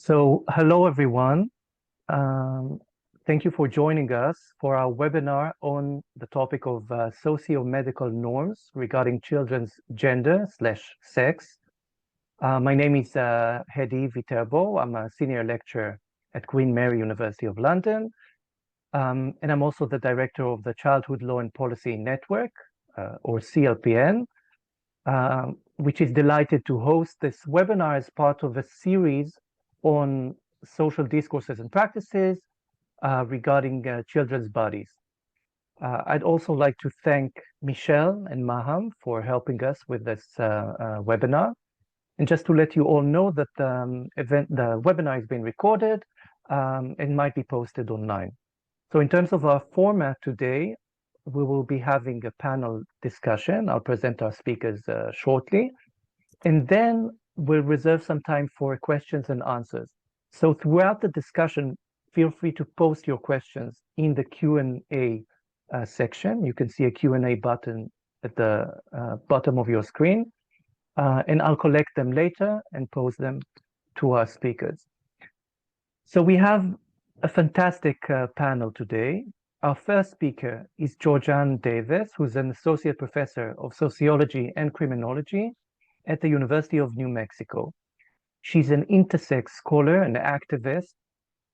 Hello everyone. Um, Thank you for joining us for our webinar on the topic of socio-medical norms regarding children's gender/sex. My name is Hedi Viterbo. I'm a senior lecturer at Queen Mary University of London, and I'm also the director of the Childhood Law and Policy Network, or CLPN, which is delighted to host this webinar as part of a series on social discourses and practices regarding children's bodies. I'd also like to thank Michelle and Maham for helping us with this webinar. And just to let you all know that the webinar is being recorded and might be posted online. So in terms of our format today, we will be having a panel discussion. I'll present our speakers shortly, and then we'll reserve some time for questions and answers. So throughout the discussion, feel free to post your questions in the Q&A section. You can see a Q&A button at the bottom of your screen, and I'll collect them later and pose them to our speakers. So we have a fantastic panel today. Our first speaker is Georgiann Davis, who's an associate professor of sociology and criminology at the University of New Mexico. She's an intersex scholar and activist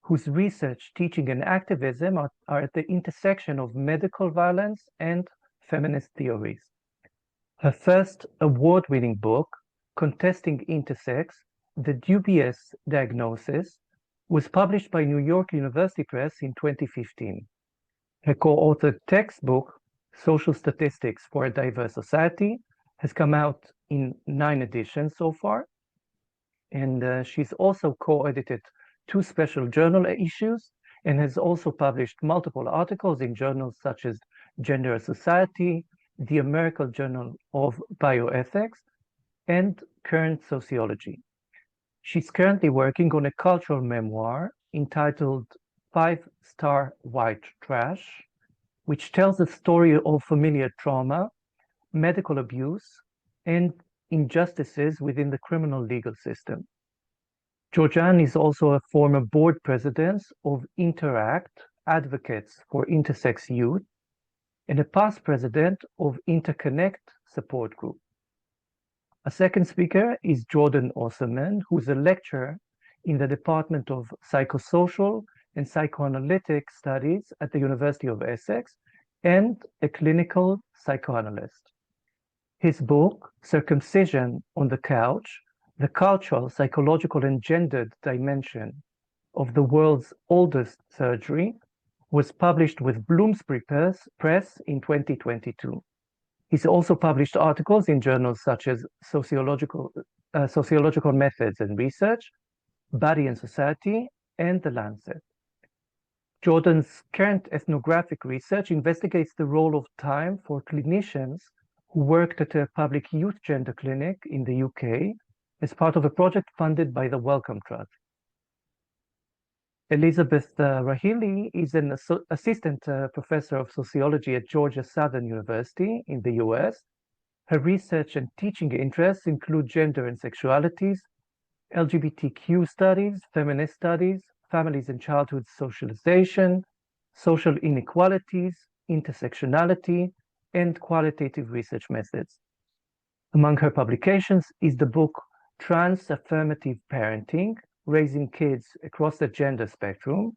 whose research, teaching, and activism are at the intersection of medical violence and feminist theories. Her first award-winning book, Contesting Intersex: The Dubious Diagnosis, was published by New York University Press in 2015. Her co-authored textbook, Social Statistics for a Diverse Society, has come out in 9 editions so far. And she's also co-edited 2 special journal issues and has also published multiple articles in journals such as Gender and Society, the American Journal of Bioethics, and Current Sociology. She's currently working on a cultural memoir entitled 5-Star White Trash, which tells the story of familiar trauma, medical abuse, and injustices within the criminal legal system. Georgiann is also a former board president of Interact, Advocates for Intersex Youth, and a past president of Interconnect Support Group. A second speaker is Jordan Osserman, who is a lecturer in the Department of Psychosocial and Psychoanalytic Studies at the University of Essex and a clinical psychoanalyst. His book, Circumcision on the Couch: The Cultural, Psychological, and Gendered Dimension of the World's Oldest Surgery, was published with Bloomsbury Press in 2022. He's also published articles in journals such as Sociological Methods and Research, Body and Society, and The Lancet. Jordan's current ethnographic research investigates the role of time for clinicians who worked at a public youth gender clinic in the UK as part of a project funded by the Wellcome Trust. Elizabeth Rahilly is an assistant professor of sociology at Georgia Southern University in the US. Her research and teaching interests include gender and sexualities, LGBTQ studies, feminist studies, families and childhood socialization, social inequalities, intersectionality, and qualitative research methods. Among her publications is the book Trans-Affirmative Parenting: Raising Kids Across the Gender Spectrum,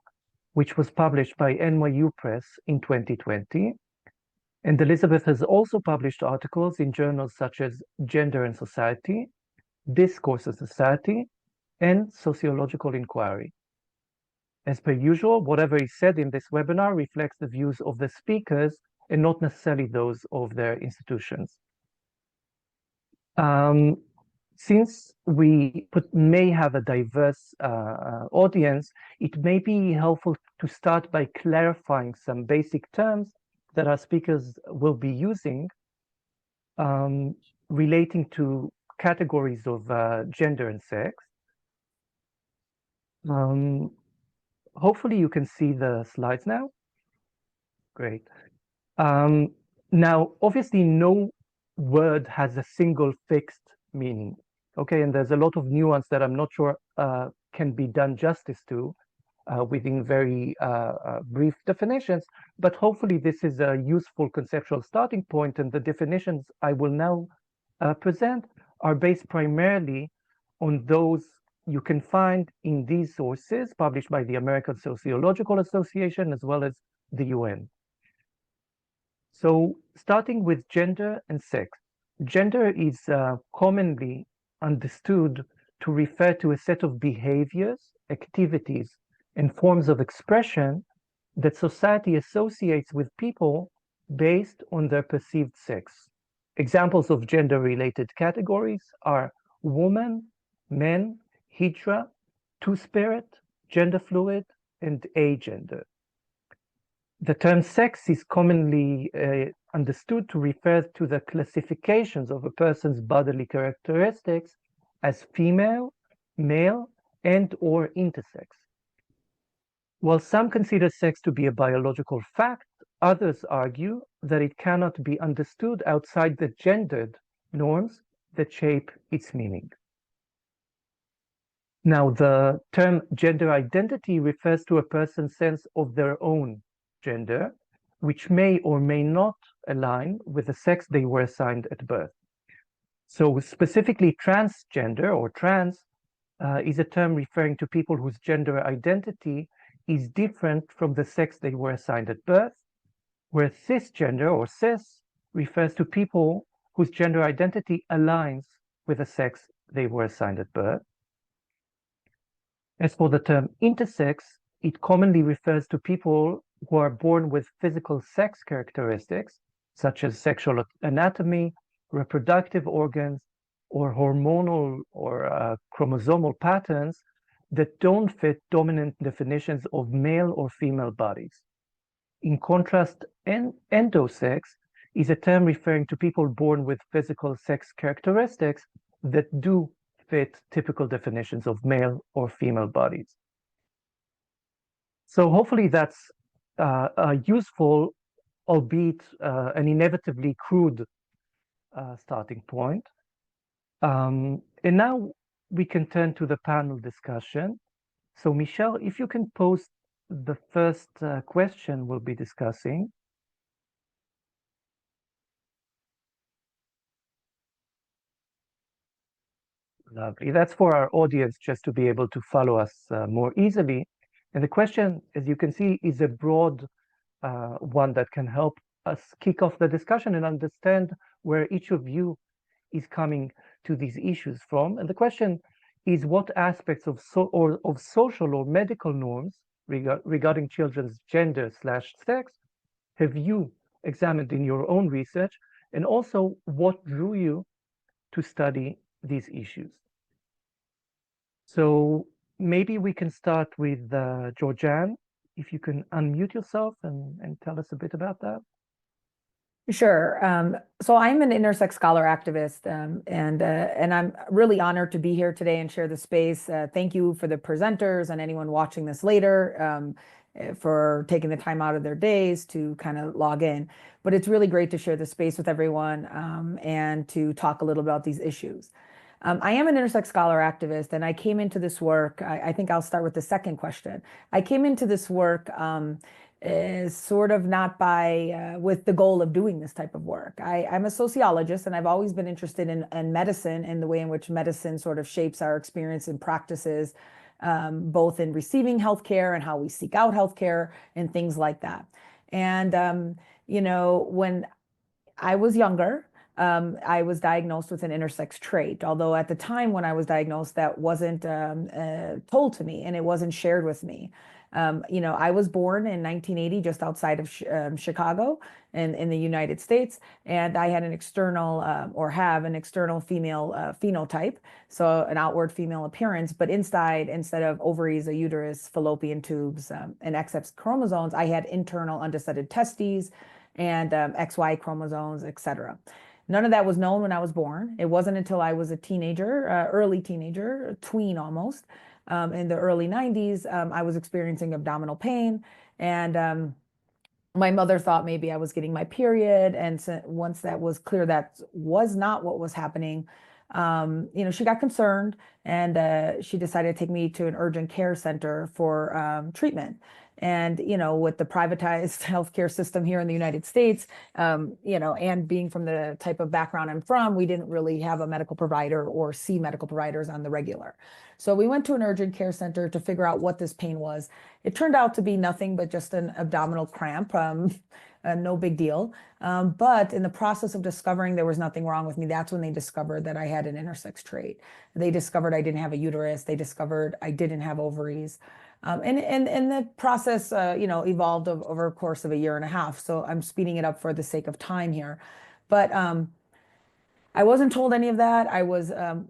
which was published by NYU Press in 2020. And Elizabeth has also published articles in journals such as Gender and Society, Discourse and Society, and Sociological Inquiry. As per usual, whatever is said in this webinar reflects the views of the speakers and not necessarily those of their institutions. Since we may have a diverse audience, it may be helpful to start by clarifying some basic terms that our speakers will be using relating to categories of gender and sex. Hopefully you can see the slides now. Great. Now, obviously, no word has a single fixed meaning. Okay, and there's a lot of nuance that I'm not sure can be done justice to within very brief definitions, but hopefully this is a useful conceptual starting point, and the definitions I will now present are based primarily on those you can find in these sources published by the American Sociological Association as well as the UN. So starting with gender and sex. Gender is commonly understood to refer to a set of behaviors, activities, and forms of expression that society associates with people based on their perceived sex. Examples of gender-related categories are woman, men, hijra, two-spirit, gender fluid, and agender. The term sex is commonly understood to refer to the classifications of a person's bodily characteristics as female, male, and/or intersex. While some consider sex to be a biological fact, others argue that it cannot be understood outside the gendered norms that shape its meaning. Now, the term gender identity refers to a person's sense of their own gender, which may or may not align with the sex they were assigned at birth. So specifically, transgender or trans is a term referring to people whose gender identity is different from the sex they were assigned at birth, where cisgender or cis refers to people whose gender identity aligns with the sex they were assigned at birth. As for the term intersex, it commonly refers to people who are born with physical sex characteristics, such as sexual anatomy, reproductive organs, or hormonal or chromosomal patterns that don't fit dominant definitions of male or female bodies. In contrast, endosex is a term referring to people born with physical sex characteristics that do fit typical definitions of male or female bodies. So hopefully that's a useful, albeit an inevitably crude starting point. And now we can turn to the panel discussion. So Michelle, if you can post the first question we'll be discussing. Lovely. That's for our audience just to be able to follow us more easily. And the question, as you can see, is a broad one that can help us kick off the discussion and understand where each of you is coming to these issues from. And the question is, what aspects of social or medical norms regarding children's gender/sex have you examined in your own research? And also, what drew you to study these issues? So maybe we can start with Georgiann, if you can unmute yourself and tell us a bit about that. Sure. So I'm an intersex scholar activist, and I'm really honored to be here today and share the space. Thank you for the presenters and anyone watching this later for taking the time out of their days to kind of log in. But it's really great to share the space with everyone and to talk a little about these issues. I am an intersex scholar activist, and I came into this work, I think I'll start with the second question. I came into this work is sort of not by with the goal of doing this type of work. I'm a sociologist, and I've always been interested in medicine and the way in which medicine sort of shapes our experience and practices, both in receiving healthcare and how we seek out healthcare and things like that. And you know, when I was younger, I was diagnosed with an intersex trait, although at the time when I was diagnosed, that wasn't told to me and it wasn't shared with me. You know, I was born in 1980, just outside of Chicago in the United States, and I had an external or have an external female phenotype, so an outward female appearance, but inside, instead of ovaries, a uterus, fallopian tubes, and XX chromosomes, I had internal undecided testes and XY chromosomes, etc. None of that was known when I was born. It wasn't until I was a teenager, early teenager, tween almost, in the early 90s, I was experiencing abdominal pain, and my mother thought maybe I was getting my period. And so once that was clear, that was not what was happening, she got concerned and she decided to take me to an urgent care center for treatment. And, with the privatized healthcare system here in the United States, and being from the type of background I'm from, we didn't really have a medical provider or see medical providers on the regular. So we went to an urgent care center to figure out what this pain was. It turned out to be nothing but just an abdominal cramp. No big deal. But in the process of discovering there was nothing wrong with me, that's when they discovered that I had an intersex trait. They discovered I didn't have a uterus. They discovered I didn't have ovaries. And the process, evolved over a course of a year and a half. So I'm speeding it up for the sake of time here. But I wasn't told any of that.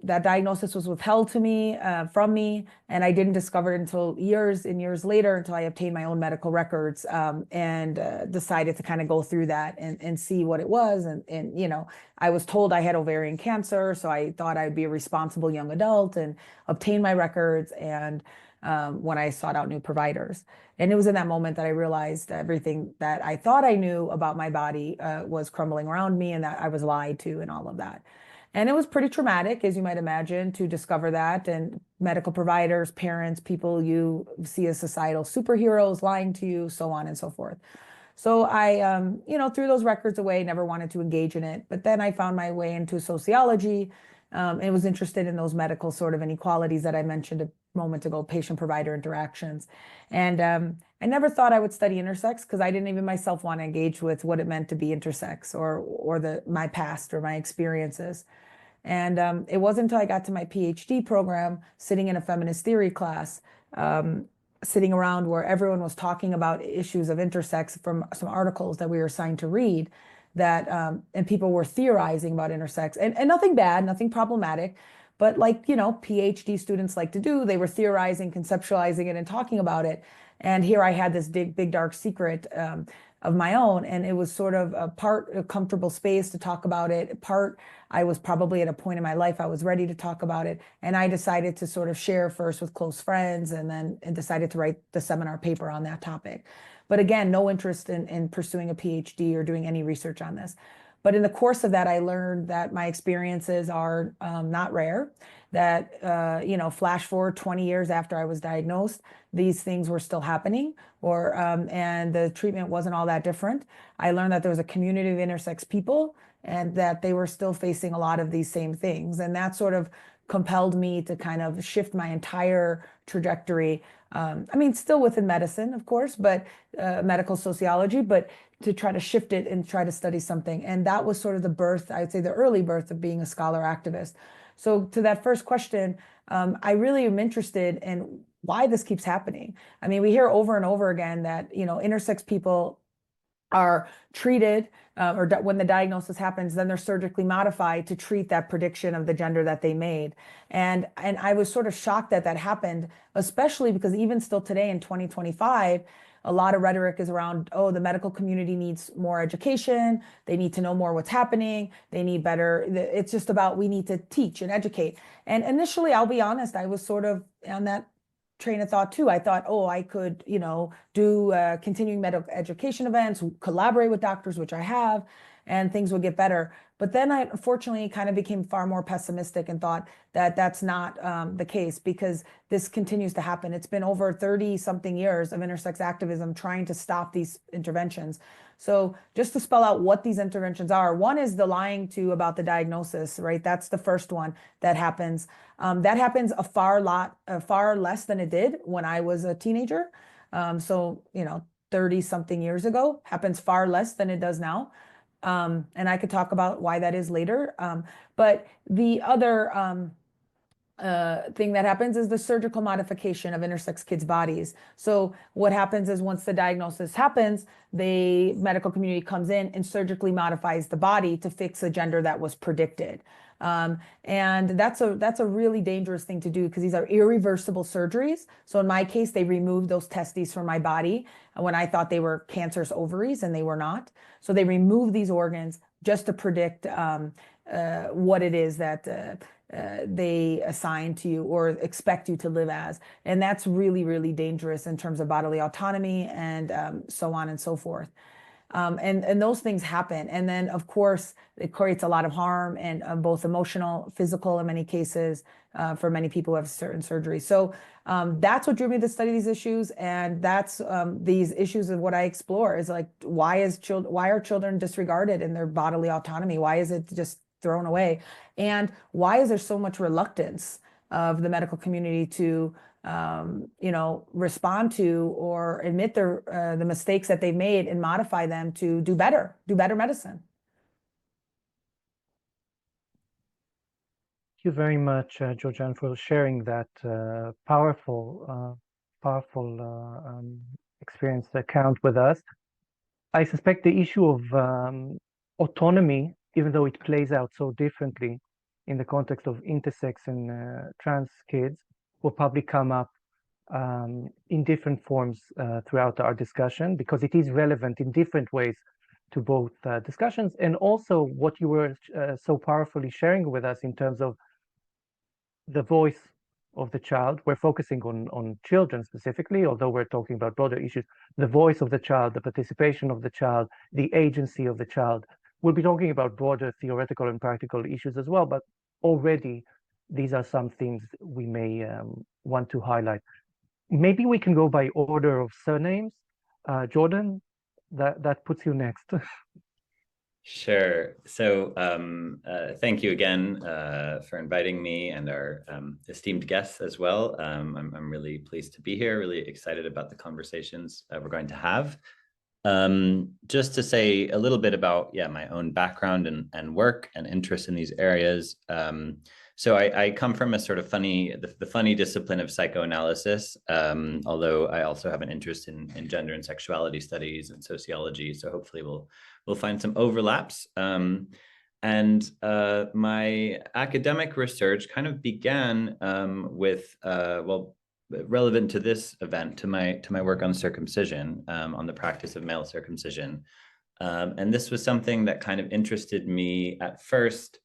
That diagnosis was withheld from me, and I didn't discover it until years and years later, until I obtained my own medical records, and decided to kind of go through that and see what it was. And I was told I had ovarian cancer, so I thought I'd be a responsible young adult and obtain my records. And when I sought out new providers. And it was in that moment that I realized everything that I thought I knew about my body was crumbling around me, and that I was lied to and all of that. And it was pretty traumatic, as you might imagine, to discover that. And medical providers, parents, people you see as societal superheroes lying to you, so on and so forth. So I, threw those records away, never wanted to engage in it. But then I found my way into sociology, and was interested in those medical sort of inequalities that I mentioned a moment ago, patient-provider interactions. And I never thought I would study intersex, because I didn't even myself want to engage with what it meant to be intersex, or my past or my experiences. And it wasn't until I got to my PhD program, sitting in a feminist theory class, sitting around where everyone was talking about issues of intersex from some articles that we were assigned to read, that and people were theorizing about intersex, and nothing bad, nothing problematic, but like, PhD students like to do, they were theorizing, conceptualizing it, and talking about it. And here I had this big dark secret of my own, and it was sort of a comfortable space to talk about it. Part, I was probably at a point in my life I was ready to talk about it, and I decided to sort of share first with close friends, and decided to write the seminar paper on that topic. But again, no interest in pursuing a PhD or doing any research on this. But in the course of that, I learned that my experiences are not rare, that, flash forward 20 years after I was diagnosed, these things were still happening, and the treatment wasn't all that different. I learned that there was a community of intersex people, and that they were still facing a lot of these same things. And that sort of compelled me to kind of shift my entire trajectory. Still within medicine, of course, but medical sociology, but to try to shift it and try to study something. And that was sort of the birth, I'd say the early birth of being a scholar activist. So to that first question, I really am interested in why this keeps happening. We hear over and over again that, intersex people are treated, or when the diagnosis happens, then they're surgically modified to treat that prediction of the gender that they made. And I was sort of shocked that that happened, especially because even still today in 2025, a lot of rhetoric is around, oh, the medical community needs more education. They need to know more what's happening. They need better. It's just about, we need to teach and educate. And initially, I'll be honest, I was sort of on that train of thought too. I thought, oh, I could, do continuing medical education events, collaborate with doctors, which I have, and things would get better. But then I unfortunately kind of became far more pessimistic and thought that that's not the case, because this continues to happen. It's been over 30 something years of intersex activism trying to stop these interventions. So just to spell out what these interventions are, one is the lying to about the diagnosis, right? That's the first one that happens. That happens a far less than it did when I was a teenager. 30 something years ago, happens far less than it does now. And I could talk about why that is later. But the other thing that happens is the surgical modification of intersex kids' bodies. So what happens is once the diagnosis happens, the medical community comes in and surgically modifies the body to fix a gender that was predicted. And that's a really dangerous thing to do, because these are irreversible surgeries. So in my case, they removed those testes from my body when I thought they were cancerous ovaries, and they were not. So they removed these organs just to predict what it is that they assign to you or expect you to live as. And that's really, really dangerous in terms of bodily autonomy and so on and so forth. And those things happen. And then, of course, it creates a lot of harm and both emotional, physical in many cases for many people who have certain surgeries. So that's what drew me to study these issues. And that's these issues of what I explore is like, why are children disregarded in their bodily autonomy? Why is it just thrown away? And why is there so much reluctance of the medical community to respond to or admit the mistakes that they've made and modify them to do better medicine? Thank you very much, Georgiann, for sharing that powerful experience account with us. I suspect the issue of autonomy, even though it plays out so differently in the context of intersex and trans kids, will probably come up in different forms throughout our discussion, because it is relevant in different ways to both discussions, and also what you were so powerfully sharing with us in terms of the voice of the child. We're focusing on children specifically, although we're talking about broader issues. The voice of the child, the participation of the child, the agency of the child. We'll be talking about broader theoretical and practical issues as well, but already these are some themes we may want to highlight. Maybe we can go by order of surnames. Jordan, that puts you next. Sure. So thank you again for inviting me and our esteemed guests as well. I'm really pleased to be here, really excited about the conversations we're going to have. Just to say a little bit about my own background and work and interest in these areas. So I come from a sort of the funny discipline of psychoanalysis, although I also have an interest in gender and sexuality studies and sociology. So hopefully we'll find some overlaps. And my academic research kind of began with, relevant to this event, to my work on circumcision, on the practice of male circumcision. And this was something that kind of interested me at first,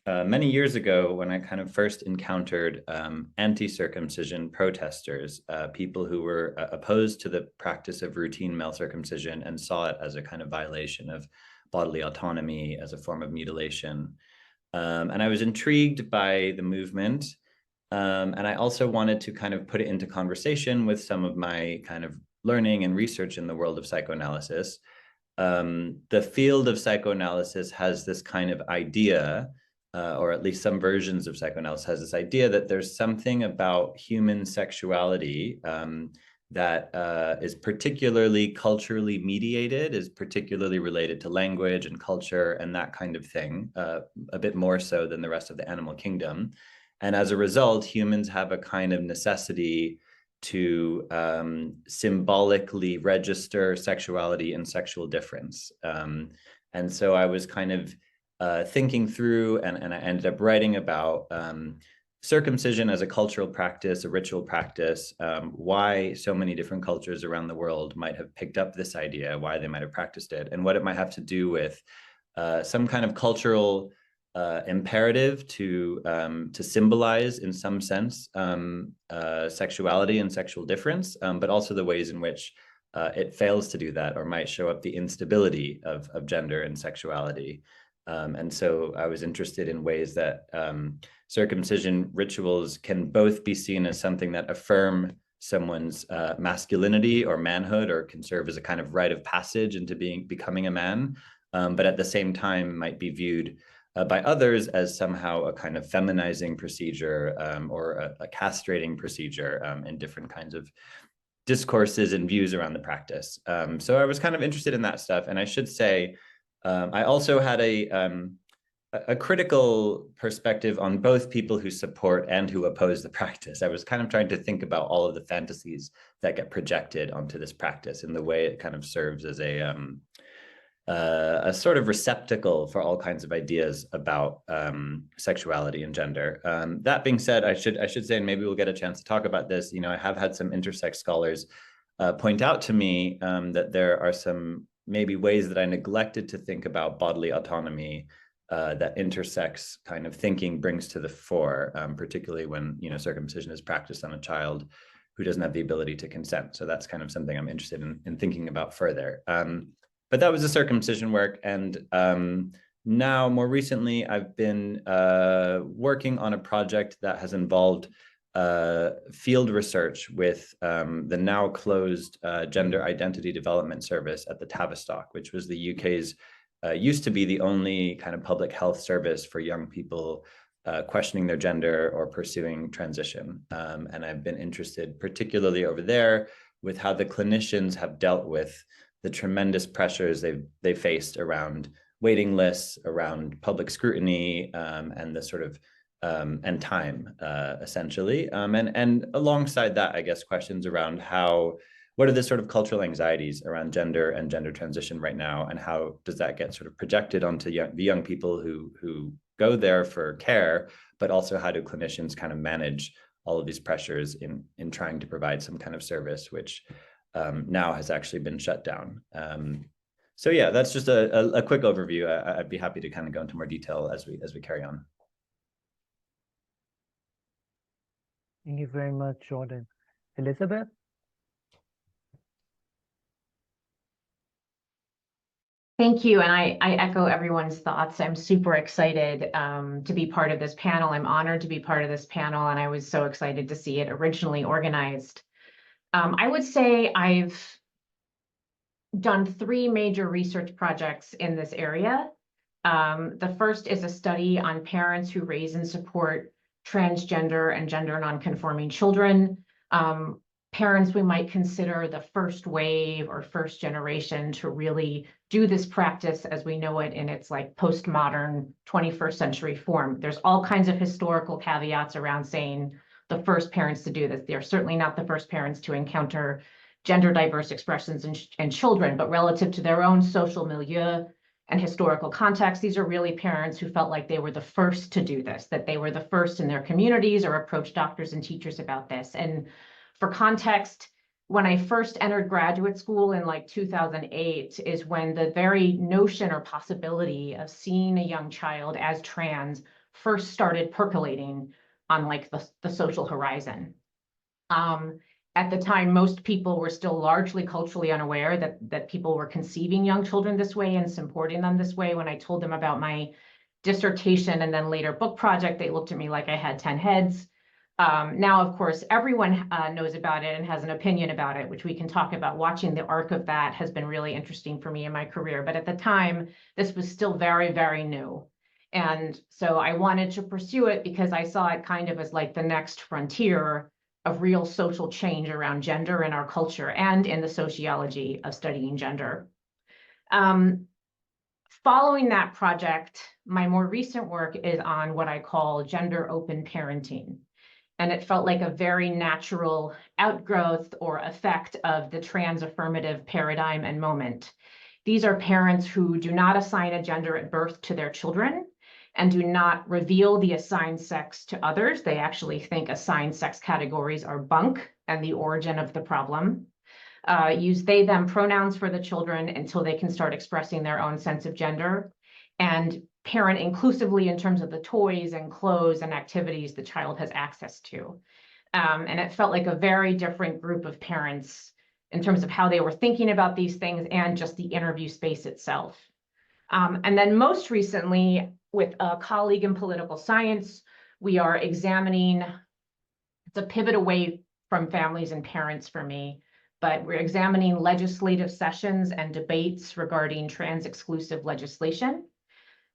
many years ago, when I kind of first encountered anti-circumcision protesters, people who were opposed to the practice of routine male circumcision and saw it as a kind of violation of bodily autonomy, as a form of mutilation. And I was intrigued by the movement. And I also wanted to kind of put it into conversation with some of my kind of learning and research in the world of psychoanalysis. The field of psychoanalysis has this kind of idea, or at least some versions of psychoanalysis has this idea that there's something about human sexuality that is particularly culturally mediated, is particularly related to language and culture and that kind of thing, a bit more so than the rest of the animal kingdom. And as a result, humans have a kind of necessity to symbolically register sexuality and sexual difference. And so I was kind of thinking through, and I ended up writing about circumcision as a cultural practice, a ritual practice, why so many different cultures around the world might have picked up this idea, why they might have practiced it, and what it might have to do with some kind of cultural imperative to symbolize, in some sense, sexuality and sexual difference, but also the ways in which it fails to do that, or might show up the instability of gender and sexuality. And so I was interested in ways that circumcision rituals can both be seen as something that affirm someone's masculinity or manhood, or can serve as a kind of rite of passage into becoming a man, but at the same time might be viewed by others as somehow a kind of feminizing procedure, or a castrating procedure, in different kinds of discourses and views around the practice. So I was kind of interested in that stuff. And I should say, I also had a critical perspective on both people who support and who oppose the practice. I was kind of trying to think about all of the fantasies that get projected onto this practice and the way it kind of serves as a sort of receptacle for all kinds of ideas about sexuality and gender. That being said, I should say, and maybe we'll get a chance to talk about this, I have had some intersex scholars point out to me that there are some maybe ways that I neglected to think about bodily autonomy that intersex kind of thinking brings to the fore, particularly when circumcision is practiced on a child who doesn't have the ability to consent. So that's kind of something I'm interested in thinking about further. but that was the circumcision work. And now, more recently, I've been working on a project that has involved field research with the now closed Gender Identity Development Service at the Tavistock, which was the UK's used to be the only kind of public health service for young people questioning their gender or pursuing transition. And I've been interested particularly over there with how the clinicians have dealt with the tremendous pressures they've faced around waiting lists, around public scrutiny, and the sort of and time, essentially. And alongside that, I guess, questions around what are the sort of cultural anxieties around gender and gender transition right now, and how does that get sort of projected onto the young people who go there for care, but also how do clinicians kind of manage all of these pressures in trying to provide some kind of service, which now has actually been shut down. So yeah, that's just a quick overview. I'd be happy to kind of go into more detail as we carry on. Thank you very much, Jordan. Elizabeth? Thank you. And I echo everyone's thoughts. I'm super excited to be part of this panel. I'm honored to be part of this panel, and I was so excited to see it originally organized. I would say I've done 3 major research projects in this area. The first is a study on parents who raise and support transgender and gender nonconforming children. Parents we might consider the first wave or first generation to really do this practice as we know it in its like postmodern 21st century form. There's all kinds of historical caveats around saying the first parents to do this. They're certainly not the first parents to encounter gender diverse expressions in children, but relative to their own social milieu and historical context, these are really parents who felt like they were the first to do this, that they were the first in their communities or approached doctors and teachers about this. And for context, when I first entered graduate school in like 2008 is when the very notion or possibility of seeing a young child as trans first started percolating on like the social horizon. At the time, most people were still largely culturally unaware that people were conceiving young children this way and supporting them this way. When I told them about my dissertation and then later book project, they looked at me like I had 10 heads. Now, of course, everyone knows about it and has an opinion about it, which we can talk about. Watching the arc of that has been really interesting for me in my career. But at the time, this was still very, very new. And so I wanted to pursue it because I saw it kind of as like the next frontier of real social change around gender in our culture and in the sociology of studying gender. Following that project, my more recent work is on what I call gender open parenting. And it felt like a very natural outgrowth or effect of the trans affirmative paradigm and moment. These are parents who do not assign a gender at birth to their children and do not reveal the assigned sex to others. They actually think assigned sex categories are bunk and the origin of the problem. Use they, them pronouns for the children until they can start expressing their own sense of gender, and parent inclusively in terms of the toys and clothes and activities the child has access to. And it felt like a very different group of parents in terms of how they were thinking about these things and just the interview space itself. And then most recently, with a colleague in political science, we are examining, it's a pivot away from families and parents for me, but we're examining legislative sessions and debates regarding trans-exclusive legislation,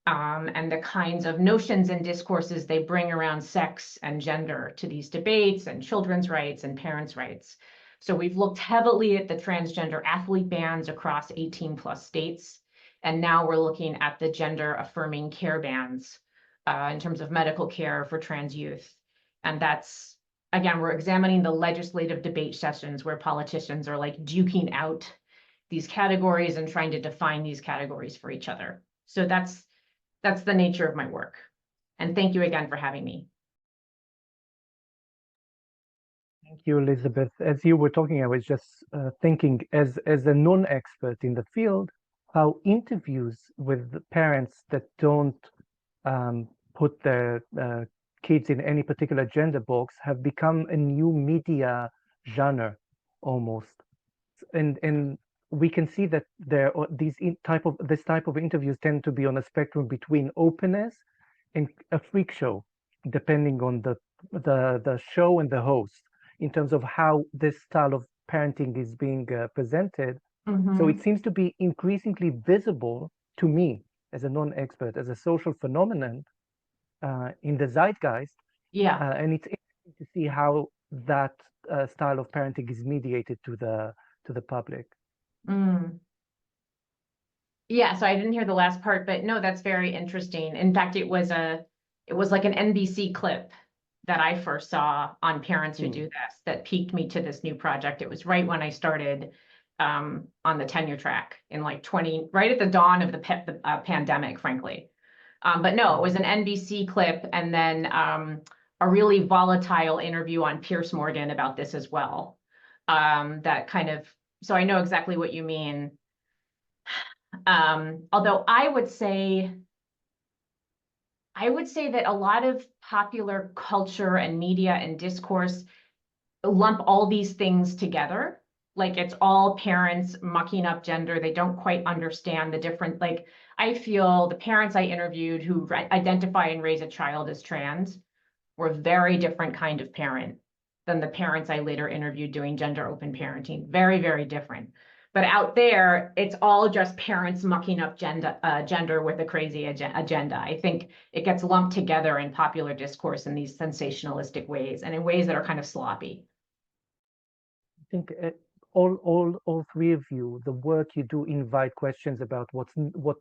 and the kinds of notions and discourses they bring around sex and gender to these debates and children's rights and parents' rights. So we've looked heavily at the transgender athlete bans across 18 plus states. And now we're looking at the gender affirming care bans in terms of medical care for trans youth. And that's, again, we're examining the legislative debate sessions where politicians are like duking out these categories and trying to define these categories for each other. So that's the nature of my work. And thank you again for having me. Thank you, Elizabeth. As you were talking, I was just thinking, as a non-expert in the field, how interviews with the parents that don't put their kids in any particular gender box have become a new media genre almost. And we can see that this type of interviews tend to be on a spectrum between openness and a freak show, depending on the show and the host, in terms of how this style of parenting is being presented. So it seems to be increasingly visible to me as a non-expert, as a social phenomenon in the zeitgeist. Yeah. And it's interesting to see how that style of parenting is mediated to the public. Yeah, so I didn't hear the last part, but no, that's very interesting. In fact, it was like an NBC clip that I first saw on Parents Who Do This that piqued me to this new project. It was right when I started on the tenure track in like right at the dawn of the pandemic, frankly. But no, it was an NBC clip, and then a really volatile interview on Piers Morgan about this as well. That kind of, so I know exactly what you mean. Although I would say that a lot of popular culture and media and discourse lump all these things together. Like it's all parents mucking up gender. They don't quite understand the different, like I feel the parents I interviewed who identify and raise a child as trans were a very different kind of parent than the parents I later interviewed doing gender open parenting. Very, very different. But out there, it's all just parents mucking up gender with a crazy agenda. I think it gets lumped together in popular discourse in these sensationalistic ways and in ways that are kind of sloppy. I think all three of you, the work you do invite questions about what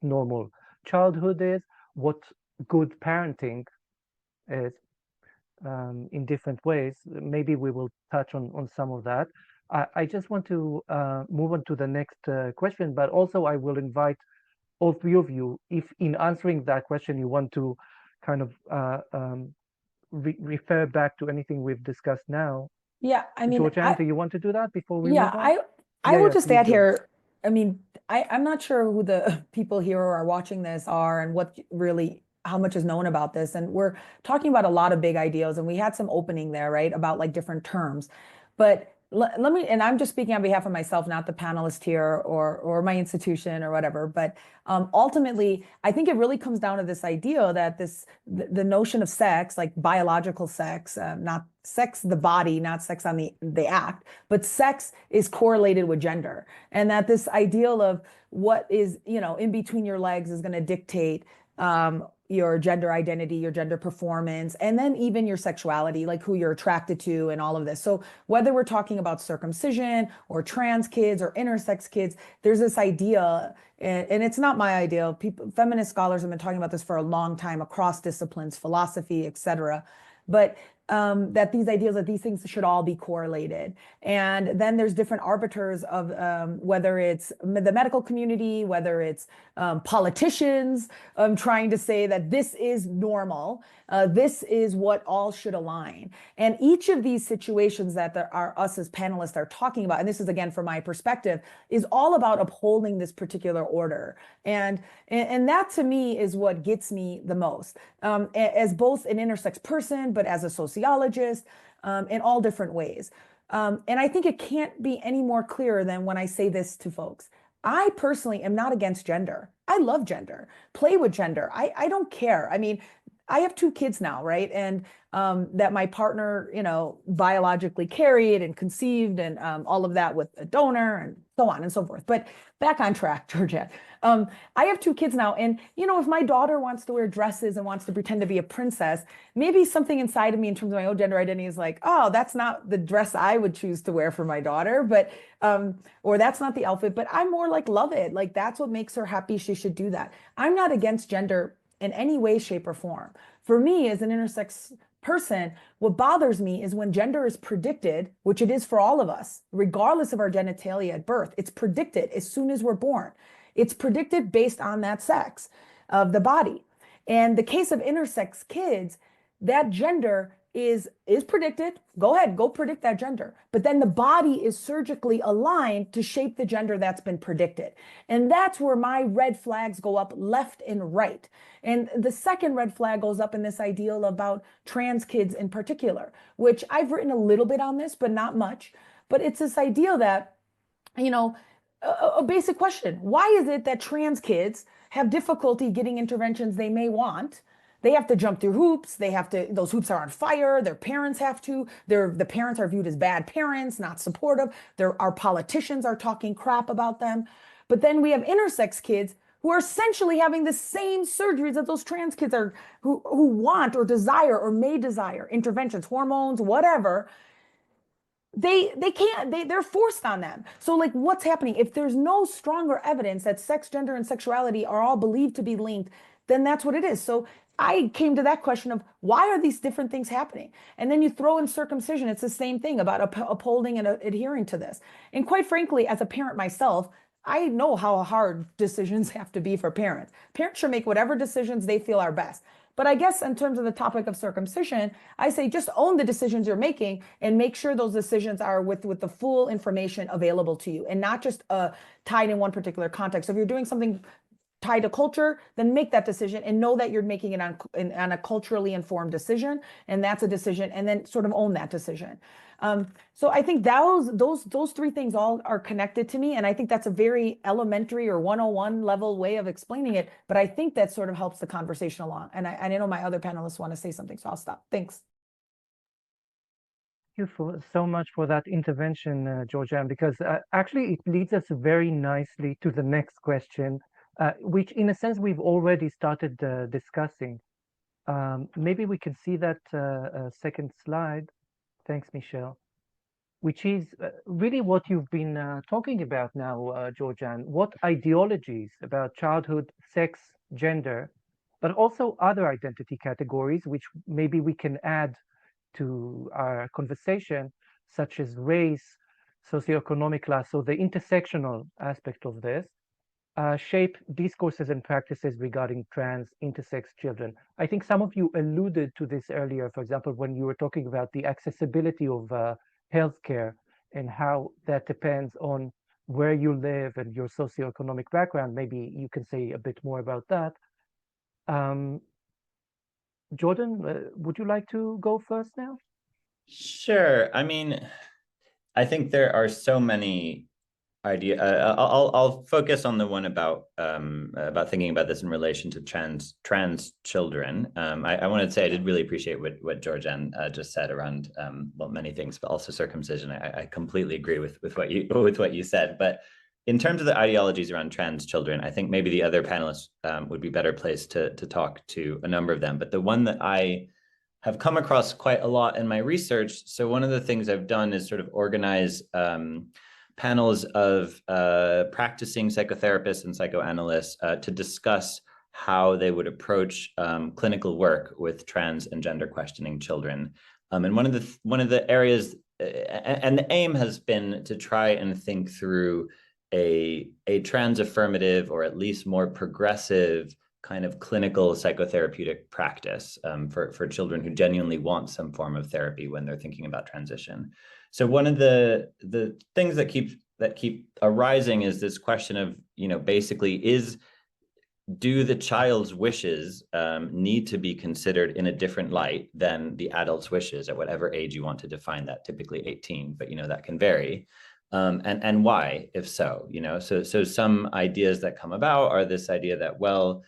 normal childhood is, what good parenting is, in different ways. Maybe we will touch on some of that. I just want to move on to the next question, but also I will invite all three of you, if in answering that question you want to kind of refer back to anything we've discussed now. Yeah, I mean, Georgiann, do you want to do that before we move on? I will just add please do. here, I mean, I'm not sure who the people here who are watching this are and what really, how much is known about this. And we're talking about a lot of big ideas, and we had some opening there, right, about like different terms. But let me, and I'm just speaking on behalf of myself, not the panelist here or my institution or whatever, but ultimately, I think it really comes down to this idea that the notion of sex, like biological sex, not sex, the body, not sex on the act, but sex is correlated with gender. And that this ideal of what is, in between your legs is going to dictate your gender identity, your gender performance, and then even your sexuality, like who you're attracted to and all of this. So whether we're talking about circumcision or trans kids or intersex kids, there's this idea, and it's not my idea. Feminist scholars have been talking about this for a long time across disciplines, philosophy, et cetera. But that these ideas that these things should all be correlated. And then there's different arbiters of whether it's the medical community, whether it's politicians trying to say that this is normal, this is what all should align. And each of these situations that us as panelists are talking about, and this is again from my perspective, is all about upholding this particular order. And that to me is what gets me the most, as both an intersex person, but as a sociologist, in all different ways. And I think it can't be any more clear than when I say this to folks. I personally am not against gender. I love gender, play with gender. I don't care. I mean, I have 2 kids now, right? And that my partner, biologically carried and conceived and all of that with a donor and so on and so forth. But back on track, Georgiann. I have 2 kids now. And, if my daughter wants to wear dresses and wants to pretend to be a princess, maybe something inside of me in terms of my own gender identity is like, oh, that's not the dress I would choose to wear for my daughter, but, or that's not the outfit, but I'm more like, love it. Like, that's what makes her happy. She should do that. I'm not against gender in any way, shape, or form. For me, as an intersex person, what bothers me is when gender is predicted, which it is for all of us, regardless of our genitalia at birth. It's predicted as soon as we're born. It's predicted based on that sex of the body. And the case of intersex kids, that gender is predicted. Go ahead, go predict that gender. But then the body is surgically aligned to shape the gender that's been predicted. And that's where my red flags go up left and right. And the second red flag goes up in this ideal about trans kids in particular, which I've written a little bit on this, but not much. But it's this idea that, a basic question. Why is it that trans kids have difficulty getting interventions they may want? They have to jump through hoops. Those hoops are on fire. Their parents have to. The parents are viewed as bad parents, not supportive. Our politicians are talking crap about them. But then we have intersex kids who are essentially having the same surgeries that those trans kids are, who want or desire or may desire interventions, hormones, whatever. They can't, they're forced on them. So like what's happening? If there's no stronger evidence that sex, gender, and sexuality are all believed to be linked, then that's what it is. So I came to that question of why are these different things happening? And then you throw in circumcision. It's the same thing about upholding and adhering to this. And quite frankly, as a parent myself, I know how hard decisions have to be for parents. Parents should make whatever decisions they feel are best. But I guess in terms of the topic of circumcision, I say just own the decisions you're making and make sure those decisions are with the full information available to you and not just tied in one particular context. So if you're doing something tied to culture, then make that decision and know that you're making it on a culturally informed decision, and that's a decision, and then sort of own that decision. So I think those three things all are connected to me, and I think that's a very elementary or 101 level way of explaining it, but I think that sort of helps the conversation along. And I know my other panelists want to say something, so I'll stop. Thanks. Thank you so much for that intervention, Georgiann, because actually it leads us very nicely to the next question, which in a sense we've already started discussing. Maybe we can see that second slide. Thanks, Michelle. Which is really what you've been talking about now, Georgiann. What ideologies about childhood, sex, gender, but also other identity categories, which maybe we can add to our conversation, such as race, socioeconomic class, so the intersectional aspect of this, shape discourses and practices regarding trans, intersex children. I think some of you alluded to this earlier, for example, when you were talking about the accessibility of healthcare and how that depends on where you live and your socioeconomic background. Maybe you can say a bit more about that. Jordan, would you like to go first now? Sure. I mean, I think there are so many ideas. I'll focus on the one about thinking about this in relation to trans children. I wanted to say I did really appreciate what Georgiann just said around well, many things, but also circumcision. I completely agree with what you said. But in terms of the ideologies around trans children, I think maybe the other panelists would be better placed to talk to a number of them. But the one that I have come across quite a lot in my research. So one of the things I've done is sort of organize panels of practicing psychotherapists and psychoanalysts to discuss how they would approach clinical work with trans and gender questioning children. And one of the areas, and the aim has been to try and think through a trans affirmative, or at least more progressive kind of clinical psychotherapeutic practice for children who genuinely want some form of therapy when they're thinking about transition. So one of the things that keep arising is this question of, basically do the child's wishes need to be considered in a different light than the adult's wishes at whatever age you want to define that, typically 18, but that can vary. And why, if so, so some ideas that come about are this idea that, well,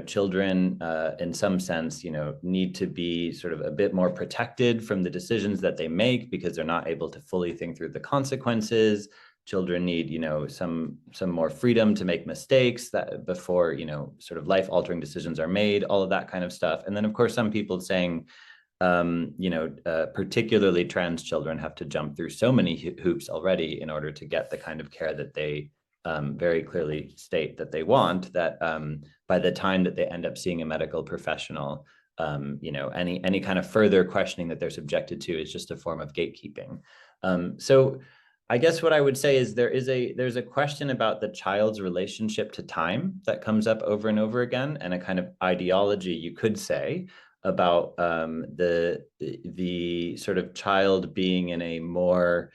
children in some sense, need to be sort of a bit more protected from the decisions that they make because they're not able to fully think through the consequences. Children need, some more freedom to make mistakes that before, sort of life-altering decisions are made, all of that kind of stuff. And then, of course, some people saying, particularly trans children have to jump through so many hoops already in order to get the kind of care that they very clearly state that they want, that by the time that they end up seeing a medical professional, any kind of further questioning that they're subjected to is just a form of gatekeeping. So I guess what I would say is there's a question about the child's relationship to time that comes up over and over again, and a kind of ideology, you could say, about the sort of child being in a more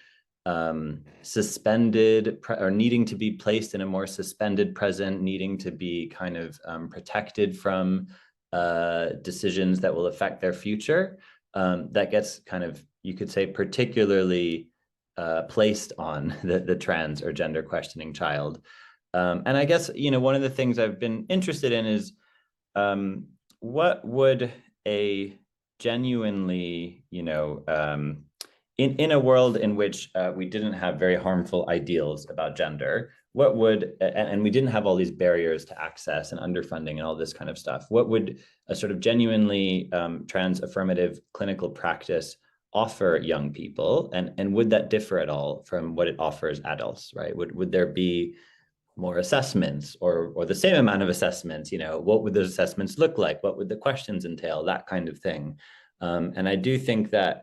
suspended or needing to be placed in a more suspended present, needing to be kind of protected from decisions that will affect their future. That gets kind of, you could say, particularly placed on the trans or gender questioning child. And I guess, one of the things I've been interested in is what would a genuinely, in a world in which we didn't have very harmful ideals about gender, what would, and we didn't have all these barriers to access and underfunding and all this kind of stuff, what would a sort of genuinely trans affirmative clinical practice offer young people? And would that differ at all from what it offers adults, right? Would there be more assessments or the same amount of assessments? What would those assessments look like? What would the questions entail? That kind of thing. And I do think that,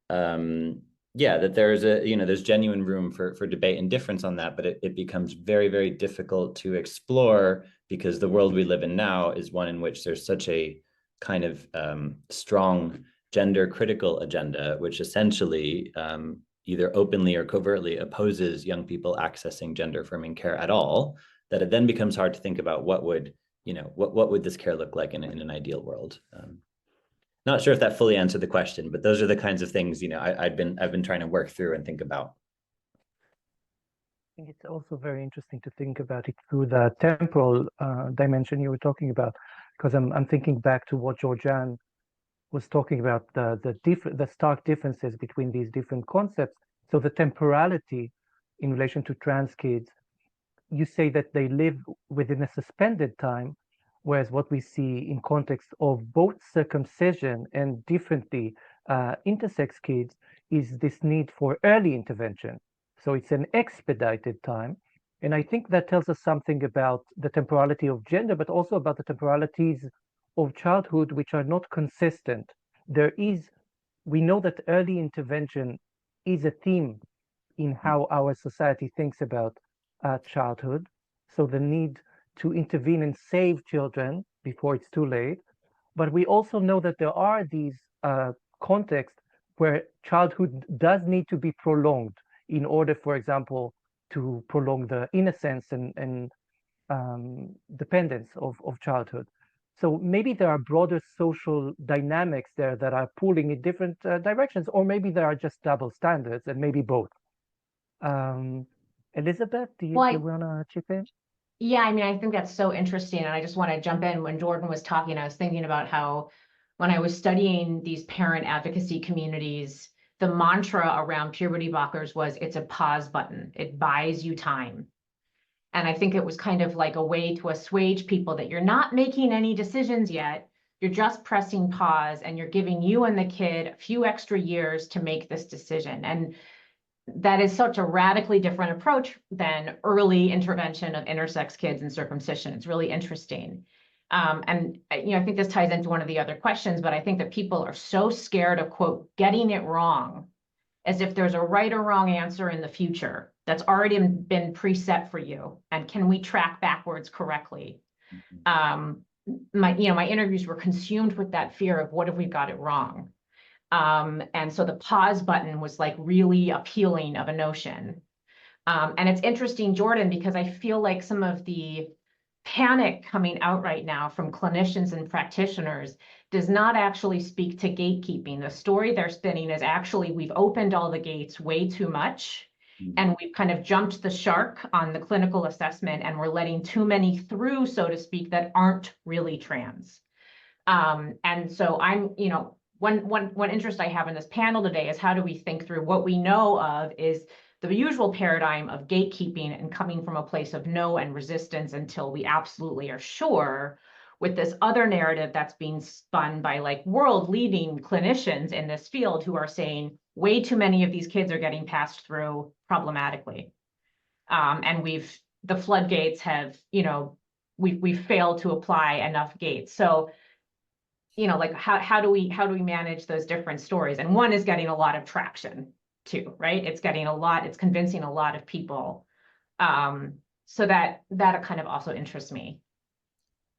that there's there's genuine room for debate and difference on that, but it becomes very, very difficult to explore because the world we live in now is one in which there's such a kind of strong gender critical agenda, which essentially either openly or covertly opposes young people accessing gender affirming care at all, that it then becomes hard to think about what would this care look like in an ideal world. Not sure if that fully answered the question, but those are the kinds of things I've been trying to work through and think about. I think it's also very interesting to think about it through the temporal dimension you were talking about, because I'm thinking back to what Georgiann was talking about, the stark differences between these different concepts. So the temporality in relation to trans kids, you say that they live within a suspended time, whereas what we see in context of both circumcision and differently intersex kids is this need for early intervention. So it's an expedited time. And I think that tells us something about the temporality of gender, but also about the temporalities of childhood, which are not consistent. We know that early intervention is a theme in how our society thinks about childhood. So the need to intervene and save children before it's too late. But we also know that there are these contexts where childhood does need to be prolonged in order, for example, to prolong the innocence and dependence of childhood. So maybe there are broader social dynamics there that are pulling in different directions, or maybe there are just double standards, and maybe both. Elizabeth, do you want to chip in? Yeah, I mean, I think that's so interesting. And I just want to jump in. When Jordan was talking, I was thinking about how when I was studying these parent advocacy communities, the mantra around puberty blockers was it's a pause button. It buys you time. And I think it was kind of like a way to assuage people that you're not making any decisions yet. You're just pressing pause and you're giving you and the kid a few extra years to make this decision. And that is such a radically different approach than early intervention of intersex kids and circumcision. It's really interesting. And I think this ties into one of the other questions, but I think that people are so scared of, quote, getting it wrong, as if there's a right or wrong answer in the future that's already been preset for you. And can we track backwards correctly? My interviews were consumed with that fear of what if we got it wrong? And so the pause button was like really appealing of a notion. And it's interesting, Jordan, because I feel like some of the panic coming out right now from clinicians and practitioners does not actually speak to gatekeeping. The story they're spinning is actually we've opened all the gates way too much, and we've kind of jumped the shark on the clinical assessment, and we're letting too many through, so to speak, that aren't really trans. And so I'm, one interest I have in this panel today is how do we think through what we know of is the usual paradigm of gatekeeping and coming from a place of no and resistance until we absolutely are sure, with this other narrative that's being spun by like world-leading clinicians in this field who are saying way too many of these kids are getting passed through problematically. And the floodgates have, we've failed to apply enough gates. So, like how do we manage those different stories? And one is getting a lot of traction too, right? It's convincing a lot of people. So that kind of also interests me.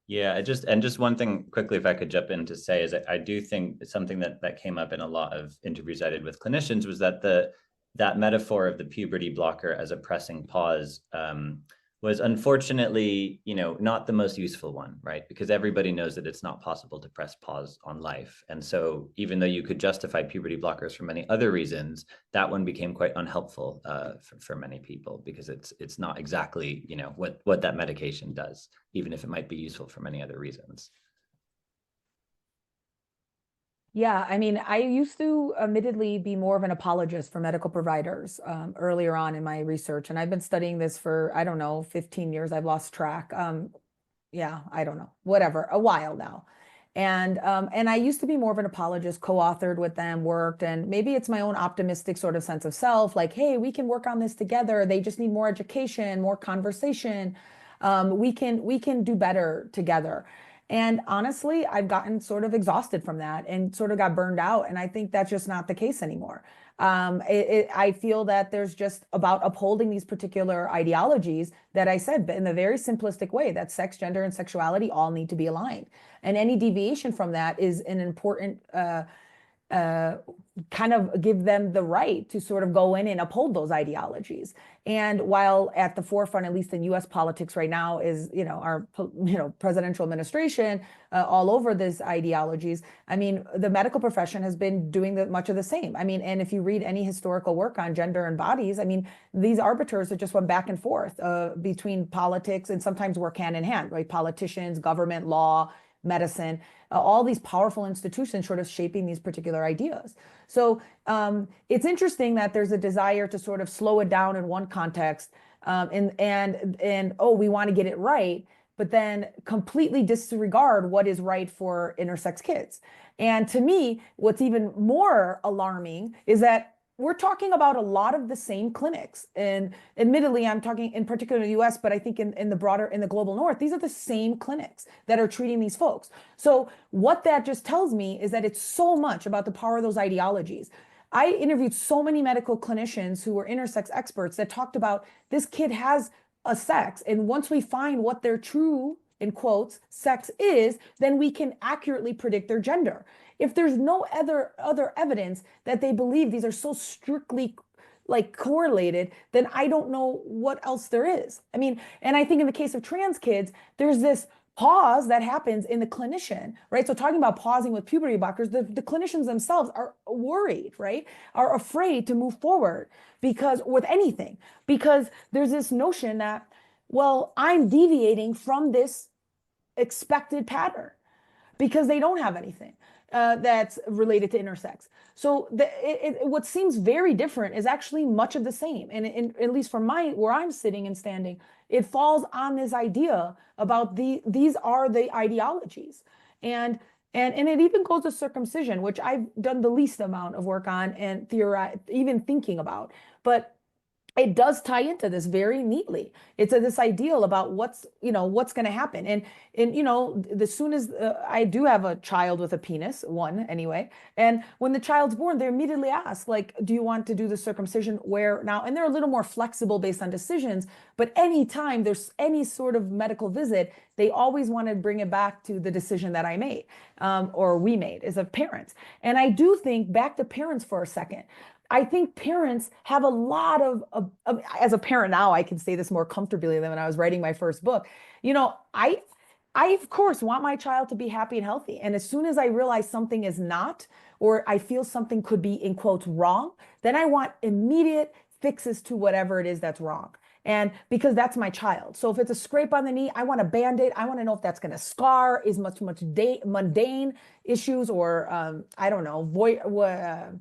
Yeah, just one thing quickly, if I could jump in to say, is I do think something that came up in a lot of interviews I did with clinicians was that that metaphor of the puberty blocker as a pressing pause was unfortunately, not the most useful one, right? Because everybody knows that it's not possible to press pause on life. And so even though you could justify puberty blockers for many other reasons, that one became quite unhelpful for many people, because it's not exactly, what that medication does, even if it might be useful for many other reasons. Yeah, I mean, I used to admittedly be more of an apologist for medical providers earlier on in my research. And I've been studying this for, I don't know, 15 years. I've lost track. Yeah, I don't know, whatever, a while now. And I used to be more of an apologist, co-authored with them, worked, and maybe it's my own optimistic sort of sense of self, like, hey, we can work on this together. They just need more education, more conversation. We can do better together. And honestly, I've gotten sort of exhausted from that and sort of got burned out. And I think that's just not the case anymore. I feel that there's just about upholding these particular ideologies that I said, but in the very simplistic way, that sex, gender, and sexuality all need to be aligned. And any deviation from that is an important kind of give them the right to sort of go in and uphold those ideologies. And while at the forefront, at least in US politics right now, is, our, presidential administration all over these ideologies, I mean, the medical profession has been doing much of the same. I mean, and if you read any historical work on gender and bodies, I mean, these arbiters that just went back and forth between politics and sometimes work hand in hand, right? Politicians, government, law, medicine, all these powerful institutions sort of shaping these particular ideas. So it's interesting that there's a desire to sort of slow it down in one context and oh, we want to get it right, but then completely disregard what is right for intersex kids. And to me, what's even more alarming is that we're talking about a lot of the same clinics. And admittedly, I'm talking in particular in the US, but I think in the global north, these are the same clinics that are treating these folks. So what that just tells me is that it's so much about the power of those ideologies. I interviewed so many medical clinicians who were intersex experts that talked about this kid has a sex. And once we find what their true, in quotes, sex is, then we can accurately predict their gender. If there's no other evidence that they believe these are so strictly like correlated, then I don't know what else there is. I mean, and I think in the case of trans kids, there's this pause that happens in the clinician, right? So talking about pausing with puberty blockers, the clinicians themselves are worried, right? Are afraid to move forward because with anything, because there's this notion that, well, I'm deviating from this expected pattern because they don't have anything that's related to intersex. So what seems very different is actually much of the same. And at least from where I'm sitting and standing, it falls on this idea about these are the ideologies. And it even goes to circumcision, which I've done the least amount of work on and even thinking about. But it does tie into this very neatly. It's this ideal about what's going to happen. And as soon as I do have a child with a penis, one anyway, and when the child's born, they're immediately asked, like, do you want to do the circumcision where now? And they're a little more flexible based on decisions, but anytime there's any sort of medical visit, they always want to bring it back to the decision that I made or we made as a parent. And I do think back to parents for a second. I think parents have a lot of, as a parent now, I can say this more comfortably than when I was writing my first book. I of course want my child to be happy and healthy. And as soon as I realize something is not, or I feel something could be in quotes wrong, then I want immediate fixes to whatever it is that's wrong. And because that's my child. So if it's a scrape on the knee, I want a Band-Aid. I want to know if that's going to scar, is much mundane issues, or I don't know,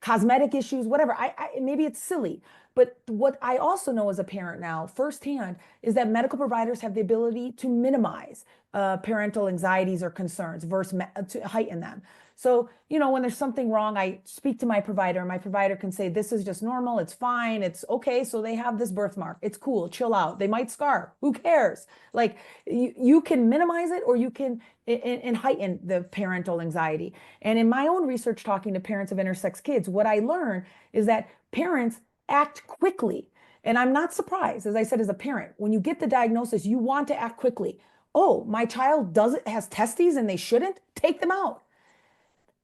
cosmetic issues, whatever. Maybe it's silly, but what I also know as a parent now firsthand is that medical providers have the ability to minimize parental anxieties or concerns versus to heighten them. So, when there's something wrong, I speak to my provider, and my provider can say, this is just normal. It's fine. It's okay. So they have this birthmark. It's cool. Chill out. They might scar. Who cares? Like you can minimize it, or you can and heighten the parental anxiety. And in my own research, talking to parents of intersex kids, what I learned is that parents act quickly. And I'm not surprised, as I said, as a parent, when you get the diagnosis, you want to act quickly. Oh, my child has testes and they shouldn't? Take them out.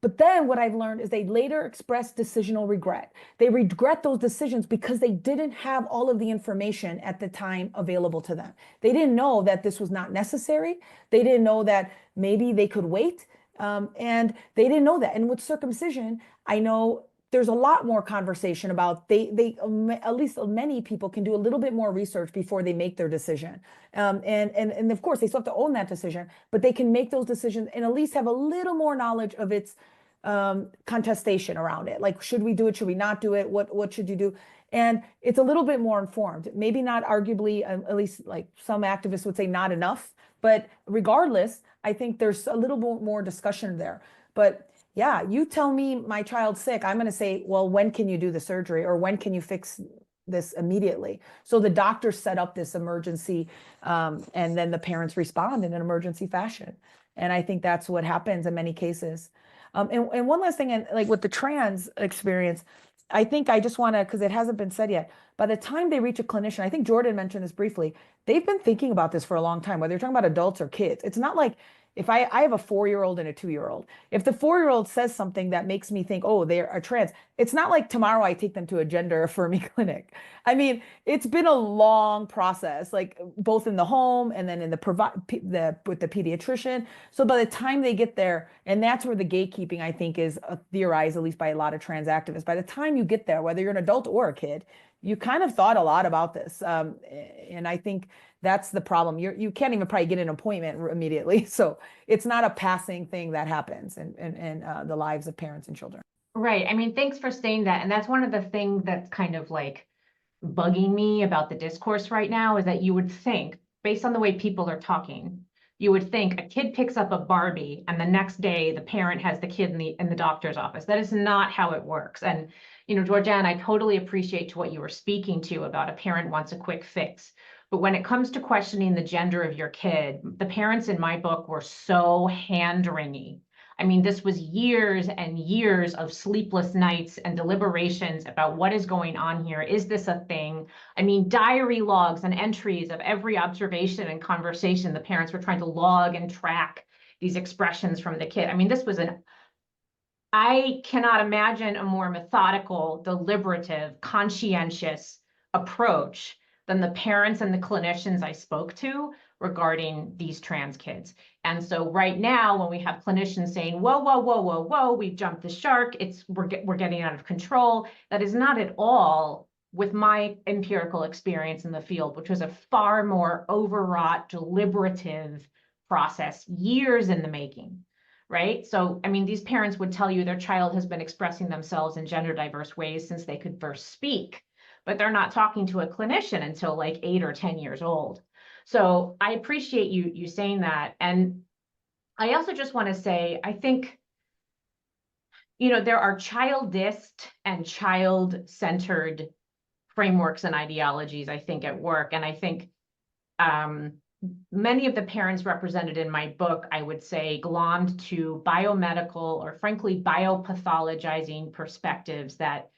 But then what I've learned is they later express decisional regret. They regret those decisions because they didn't have all of the information at the time available to them. They didn't know that this was not necessary. They didn't know that maybe they could wait. And they didn't know that. And with circumcision, I know there's a lot more conversation about at least many people can do a little bit more research before they make their decision. And of course they still have to own that decision, but they can make those decisions and at least have a little more knowledge of its contestation around it. Like, should we do it? Should we not do it? What should you do? And it's a little bit more informed, maybe not arguably, at least like some activists would say not enough, but regardless, I think there's a little bit more discussion there. But yeah, you tell me my child's sick, I'm going to say, well, when can you do the surgery, or when can you fix this immediately? So the doctor set up this emergency, and then the parents respond in an emergency fashion. And I think that's what happens in many cases. And one last thing, and like with the trans experience, I think I just want to, because it hasn't been said yet, by the time they reach a clinician, I think Georgiann mentioned this briefly, they've been thinking about this for a long time, whether you're talking about adults or kids. It's not like, if I have a 4-year-old and a 2-year-old, if the 4-year-old says something that makes me think, oh, they are trans, it's not like tomorrow I take them to a gender affirming clinic. I mean, it's been a long process, like both in the home and then in with the pediatrician. So by the time they get there, and that's where the gatekeeping, I think, is theorized, at least by a lot of trans activists. By the time you get there, whether you're an adult or a kid, you kind of thought a lot about this. And I think that's the problem. You can't even probably get an appointment immediately. So it's not a passing thing that happens in the lives of parents and children. Right. I mean, thanks for saying that. And that's one of the things that's kind of like bugging me about the discourse right now, is that you would think, based on the way people are talking, you would think a kid picks up a Barbie and the next day the parent has the kid in the doctor's office. That is not how it works. And, you know, Georgiann, I totally appreciate what you were speaking to about a parent wants a quick fix. But when it comes to questioning the gender of your kid, the parents in my book were so hand-wringing. I mean, this was years and years of sleepless nights and deliberations about what is going on here. Is this a thing? I mean, diary logs and entries of every observation and conversation. The parents were trying to log and track these expressions from the kid. I mean, this was I cannot imagine a more methodical, deliberative, conscientious approach than the parents and the clinicians I spoke to regarding these trans kids. And so right now, when we have clinicians saying, whoa, whoa, whoa, whoa, whoa, we've jumped the shark, we're getting out of control, that is not at all with my empirical experience in the field, which was a far more overwrought, deliberative process, years in the making, right? So, I mean, these parents would tell you their child has been expressing themselves in gender diverse ways since they could first speak, but they're not talking to a clinician until like 8 or 10 years old. So I appreciate you saying that. And I also just want to say, I think, you know, there are childist and child-centered frameworks and ideologies, I think, at work. And I think many of the parents represented in my book, I would say, glommed to biomedical or frankly, biopathologizing perspectives that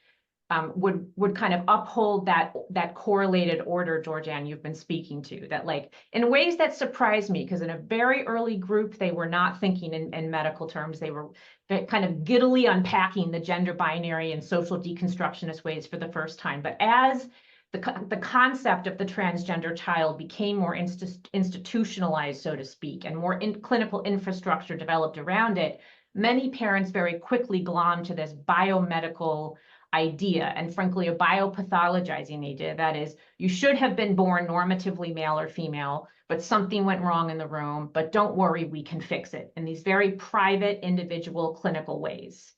would kind of uphold that correlated order, Georgiann, you've been speaking to, that like in ways that surprised me, because in a very early group, they were not thinking in medical terms. They were kind of giddily unpacking the gender binary and social deconstructionist ways for the first time. But as the concept of the transgender child became more institutionalized, so to speak, and more clinical infrastructure developed around it, many parents very quickly glommed to this biomedical idea, and frankly, a biopathologizing idea. That is, you should have been born normatively male or female, but something went wrong in the room, but don't worry, we can fix it, in these very private, individual, clinical ways.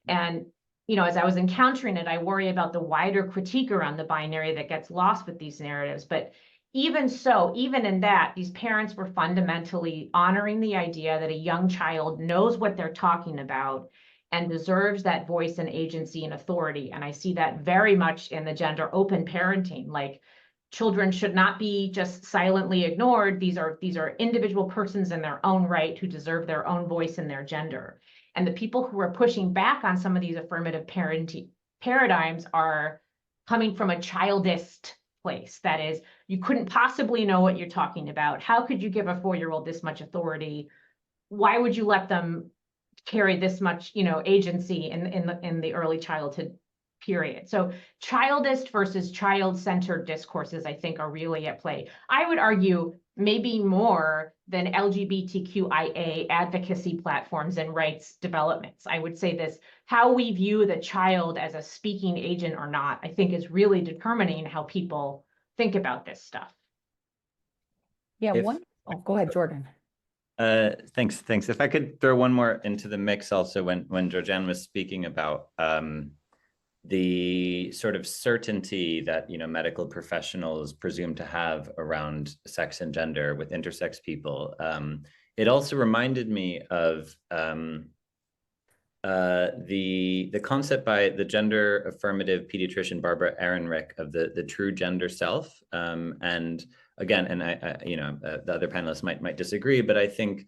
And, you know, as I was encountering it, I worry about the wider critique around the binary that gets lost with these narratives. But even so, even in that, these parents were fundamentally honoring the idea that a young child knows what they're talking about and deserves that voice and agency and authority. And I see that very much in the gender open parenting. Like, children should not be just silently ignored. These are individual persons in their own right who deserve their own voice in their gender. And the people who are pushing back on some of these affirmative parenting paradigms are coming from a childist place. That is, you couldn't possibly know what you're talking about. How could you give a 4-year-old this much authority? Why would you let them carry this much, agency in the early childhood period. So childist versus child-centered discourses, I think, are really at play. I would argue maybe more than LGBTQIA advocacy platforms and rights developments. I would say this, how we view the child as a speaking agent or not, I think is really determining how people think about this stuff. Yeah, go ahead, Jordan. Thanks. If I could throw one more into the mix also, when Georgiann was speaking about the sort of certainty that medical professionals presume to have around sex and gender with intersex people, it also reminded me of the concept by the gender affirmative pediatrician Barbara Ehrenreich of the true gender self. And again, and the other panelists might disagree, but I think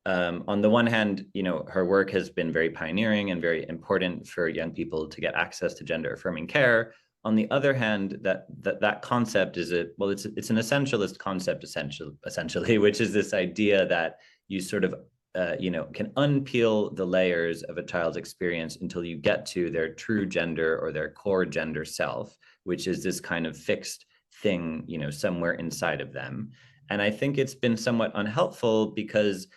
on the one hand, her work has been very pioneering and very important for young people to get access to gender affirming care. On the other hand, that concept is it's an essentialist concept essentially, which is this idea that you sort of can unpeel the layers of a child's experience until you get to their true gender or their core gender self, which is this kind of fixed thing, somewhere inside of them. And I think it's been somewhat unhelpful because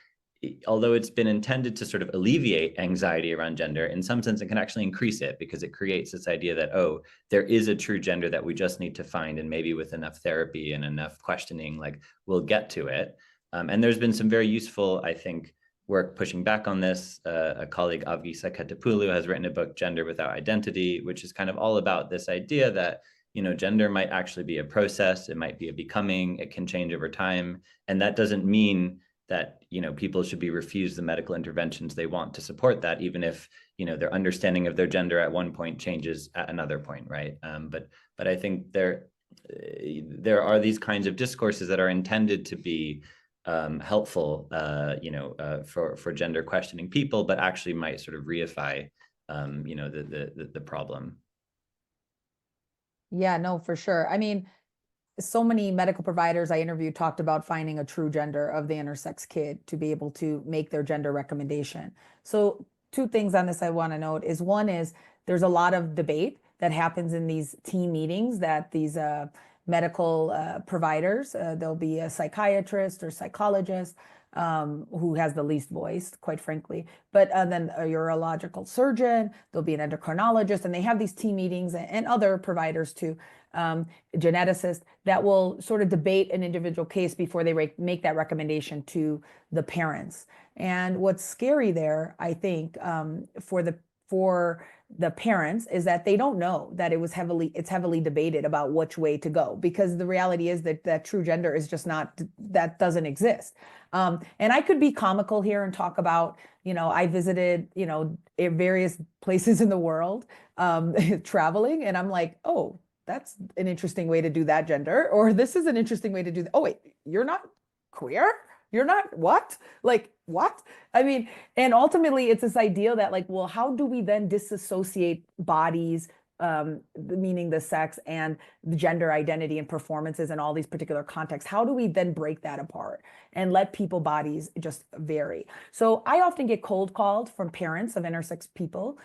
although it's been intended to sort of alleviate anxiety around gender, in some sense, it can actually increase it because it creates this idea that, oh, there is a true gender that we just need to find. And maybe with enough therapy and enough questioning, we'll get to it. And there's been some very useful, I think, work pushing back on this. A colleague, Avgi Sakatapoulou, has written a book, Gender Without Identity, which is kind of all about this idea that gender might actually be a process. It might be a becoming. It can change over time. And that doesn't mean that people should be refused the medical interventions they want to support that, even if their understanding of their gender at one point changes at another point, right? But I think there are these kinds of discourses that are intended to be helpful, for gender questioning people, but actually might sort of reify, the problem. Yeah, no, for sure. I mean, so many medical providers I interviewed talked about finding a true gender of the intersex kid to be able to make their gender recommendation. So two things on this I want to note is one is there's a lot of debate that happens in these teen meetings that these medical providers, there'll be a psychiatrist or psychologist who has the least voice, quite frankly, but then a urological surgeon, there'll be an endocrinologist, and they have these team meetings and other providers too, geneticists that will sort of debate an individual case before they make that recommendation to the parents. And what's scary there, I think, for the parents is that they don't know that it's heavily debated about which way to go, because the reality is that true gender is just not, that doesn't exist. And I could be comical here and talk about, I visited, various places in the world, traveling, and I'm like, oh, that's an interesting way to do that gender, or this is an interesting way to do that. Oh, wait, you're not queer? You're not what? Like, what? I mean, and ultimately it's this idea that well, how do we then disassociate bodies, meaning the sex and the gender identity and performances in all these particular contexts? How do we then break that apart and let people bodies just vary? So I often get cold called from parents of intersex people,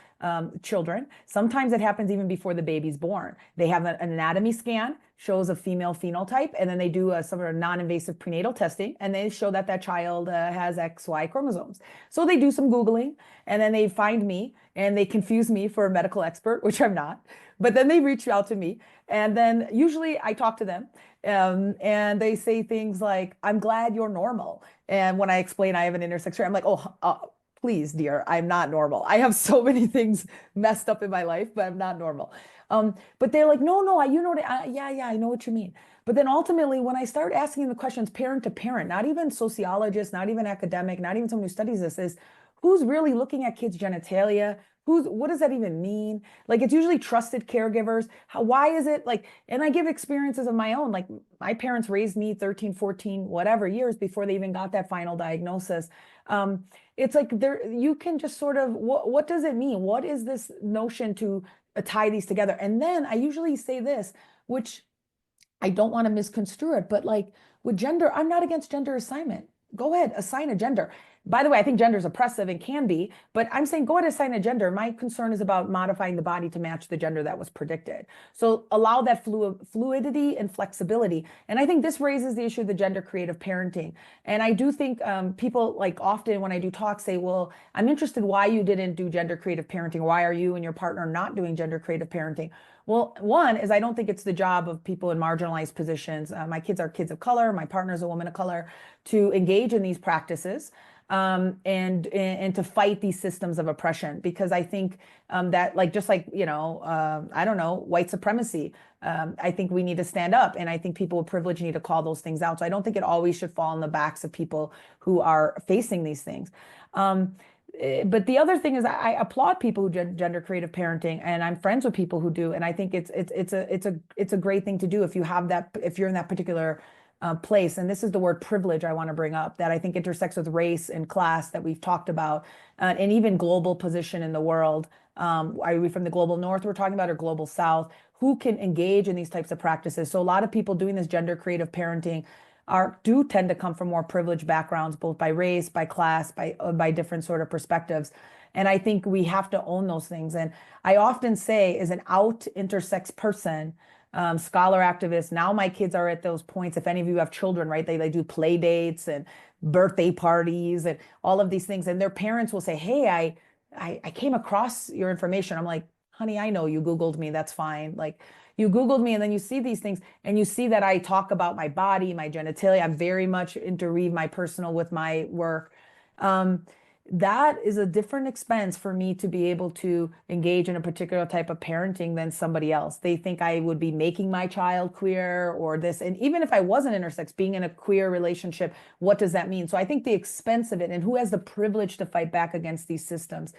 children. Sometimes it happens even before the baby's born. They have an anatomy scan, shows a female phenotype, and then they do some sort of non-invasive prenatal testing, and they show that that child has XY chromosomes. So they do some Googling, and then they find me, and they confuse me for a medical expert, which I'm not. But then they reach out to me, and then usually I talk to them, and they say things like, "I'm glad you're normal." And when I explain I have an intersex, I'm like, "Oh, please, dear, I'm not normal. I have so many things messed up in my life, but I'm not normal." But they're like, no, yeah, I know what you mean. But then ultimately, when I start asking the questions parent to parent, not even sociologist, not even academic, not even someone who studies this, is who's really looking at kids' genitalia? What does that even mean? It's usually trusted caregivers. Why is it and I give experiences of my own. My parents raised me 13, 14, whatever years before they even got that final diagnosis. It's you can just sort of, what does it mean? What is this notion to tie these together? And then I usually say this, which I don't want to misconstrue it, but with gender, I'm not against gender assignment. Go ahead, assign a gender. by the way, I think gender is oppressive and can be, but I'm saying go ahead and assign a gender. My concern is about modifying the body to match the gender that was predicted. So allow that fluidity and flexibility. And I think this raises the issue of the gender creative parenting. And I do think people, like, often when I do talks, say, well, I'm interested why you didn't do gender creative parenting. Why are you and your partner not doing gender creative parenting? Well, one is I don't think it's the job of people in marginalized positions. My kids are kids of color. My partner is a woman of color, to engage in these practices and to fight these systems of oppression. Because I think that, like, just like, you know, I don't know, white supremacy, I think we need to stand up. And I think people with privilege need to call those things out. So I don't think it always should fall on the backs of people who are facing these things. But the other thing is, I applaud people who do gender creative parenting, and I'm friends with people who do, and I think it's a great thing to do if you have that, if you're in that particular place. And this is the word privilege I want to bring up, that I think intersects with race and class that we've talked about, and even global position in the world. Are we from the global north we're talking about, or global south? Who can engage in these types of practices? So a lot of people doing this gender creative parenting do tend to come from more privileged backgrounds, both by race, by class, by different sort of perspectives. And I think we have to own those things. And I often say, as an out intersex person, scholar activist, now my kids are at those points. If any of you have children, right, they do play dates and birthday parties and all of these things. And their parents will say, hey, I came across your information. I'm like, honey, I know you Googled me. That's fine. Like, you Googled me, and then you see these things, and you see that I talk about my body, my genitalia. I'm very much interweave my personal with my work. That is a different expense for me to be able to engage in a particular type of parenting than somebody else. They think I would be making my child queer or this. And even if I wasn't intersex, being in a queer relationship, what does that mean? So I think the expense of it, and who has the privilege to fight back against these systems.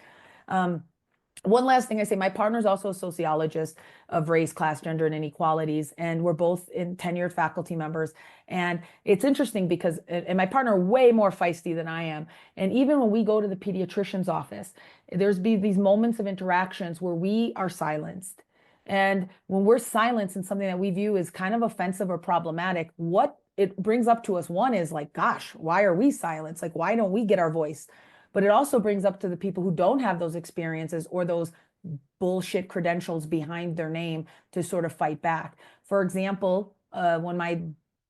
One last thing I say, my partner is also a sociologist of race, class, gender, and inequalities, and we're both tenured faculty members. And it's interesting because, and my partner way more feisty than I am. And even when we go to the pediatrician's office, there's these moments of interactions where we are silenced. And when we're silenced in something that we view as kind of offensive or problematic, what it brings up to us, one is like, gosh, why are we silenced? Like, why don't we get our voice? But it also brings up to the people who don't have those experiences or those bullshit credentials behind their name to sort of fight back. For example, when my